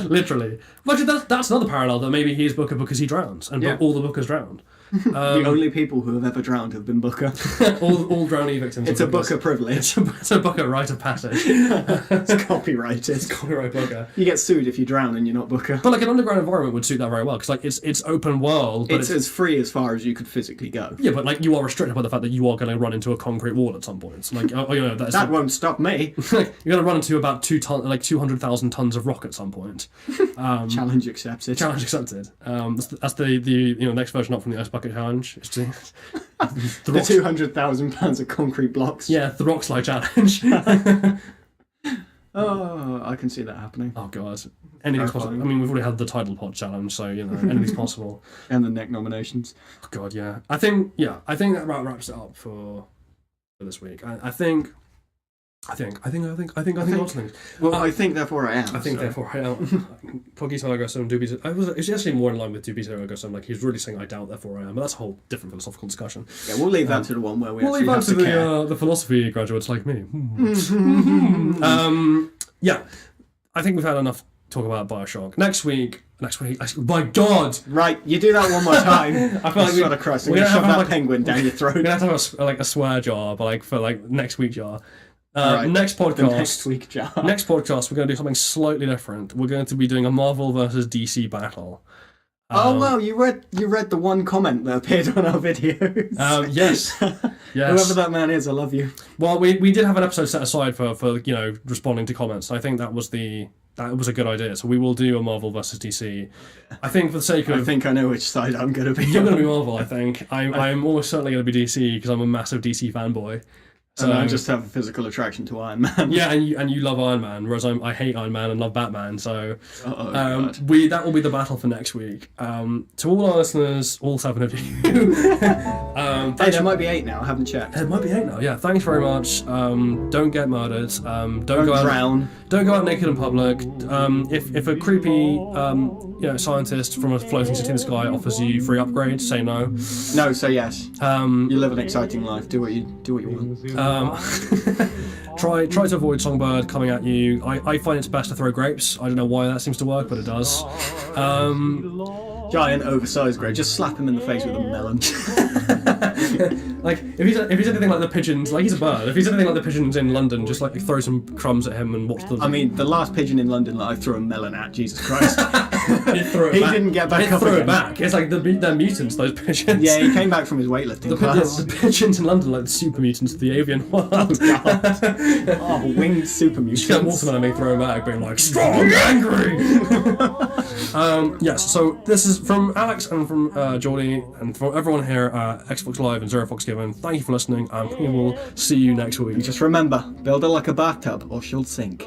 literally. But that's another parallel, that maybe he is Booker because he drowns, and all the Bookers drowned. The only people who have ever drowned have been Booker. all drownee victims. It's a Booker privilege. It's a Booker rite of passage. It's copyrighted. It's copyright Booker. You get sued if you drown and you're not Booker. But like an underground environment would suit that very well, because like it's open world, but it's as free as far as you could physically go. Yeah, but like you are restricted by the fact that you are going to run into a concrete wall at some point. So, like, that won't stop me. You're going to run into about 200,000 tons of rock at some point. Challenge accepted. Challenge accepted. That's the next version up from the Ice Bucket Challenge. It's the 200,000 pounds of concrete blocks. Yeah, the rock slide challenge. Oh, I can see that happening. Oh god, anything's possible. I mean, we've already had the title pod challenge, so anything's possible. And the neck nominations. Oh god, yeah. I think that wraps it up for this week. I think lots of things. Well, I think therefore I am. I think therefore I am. Cogito ergo sum, dubito. It's actually more in line with dubito ergo sum. Like, he's really saying I doubt therefore I am, but that's a whole different philosophical discussion. Yeah, we'll leave that to the one where we'll leave that to the philosophy graduates like me. Yeah, I think we've had enough talk about Bioshock. Next week, my God! Right, you do that one more time. I feel like we've got a crust. We're gonna shove that penguin down your throat. We're gonna have to have a swear jar, but for next week jar. Right. Next podcast. The next week jar. Next podcast, we're going to do something slightly different. We're going to be doing a Marvel versus DC battle. Oh wow! You read the one comment that appeared on our videos. Yes. Whoever that man is, I love you. Well, we did have an episode set aside for responding to comments. I think that was a good idea. So we will do a Marvel versus DC. I think for the sake of, I think I know which side I'm going to be. You're going to be Marvel. I think I'm almost certainly going to be DC because I'm a massive DC fanboy. So I just have a physical attraction to Iron Man. Yeah, and you love Iron Man, whereas I hate Iron Man and love Batman. So that will be the battle for next week. To all our listeners, all 7 of you. Hey, there might be 8 now. I haven't checked. There might be 8 now. Yeah, thanks very much. Don't get murdered. Don't go drown. Don't go out naked in public. If a creepy scientist from a floating city in the sky offers you free upgrades, say no. No, say yes. You live an exciting life. Do what you want. Try to avoid Songbird coming at you. I find it's best to throw grapes. I don't know why that seems to work, but it does. Giant oversized grape. Just slap him in the face with a melon. Like if he's anything like the pigeons, like he's a bird. If he's anything like the pigeons in London, just like throw some crumbs at him and watch the. I mean, the last pigeon in London that I threw a melon at. Jesus Christ. He didn't get back up throw again. It back. It's like they're mutants, those pigeons. Yeah, he came back from his weightlifting class. The pigeons in London, like the super mutants of the avian world. Oh, winged super mutants. Just get Waterman and me throw him back, being like, strong and angry! Yes, so this is from Alex and from Geordie and from everyone here at Xbox Live and Zero Fox Given. Thank you for listening, and we will see you next week. Just remember, build her like a bathtub or she'll sink.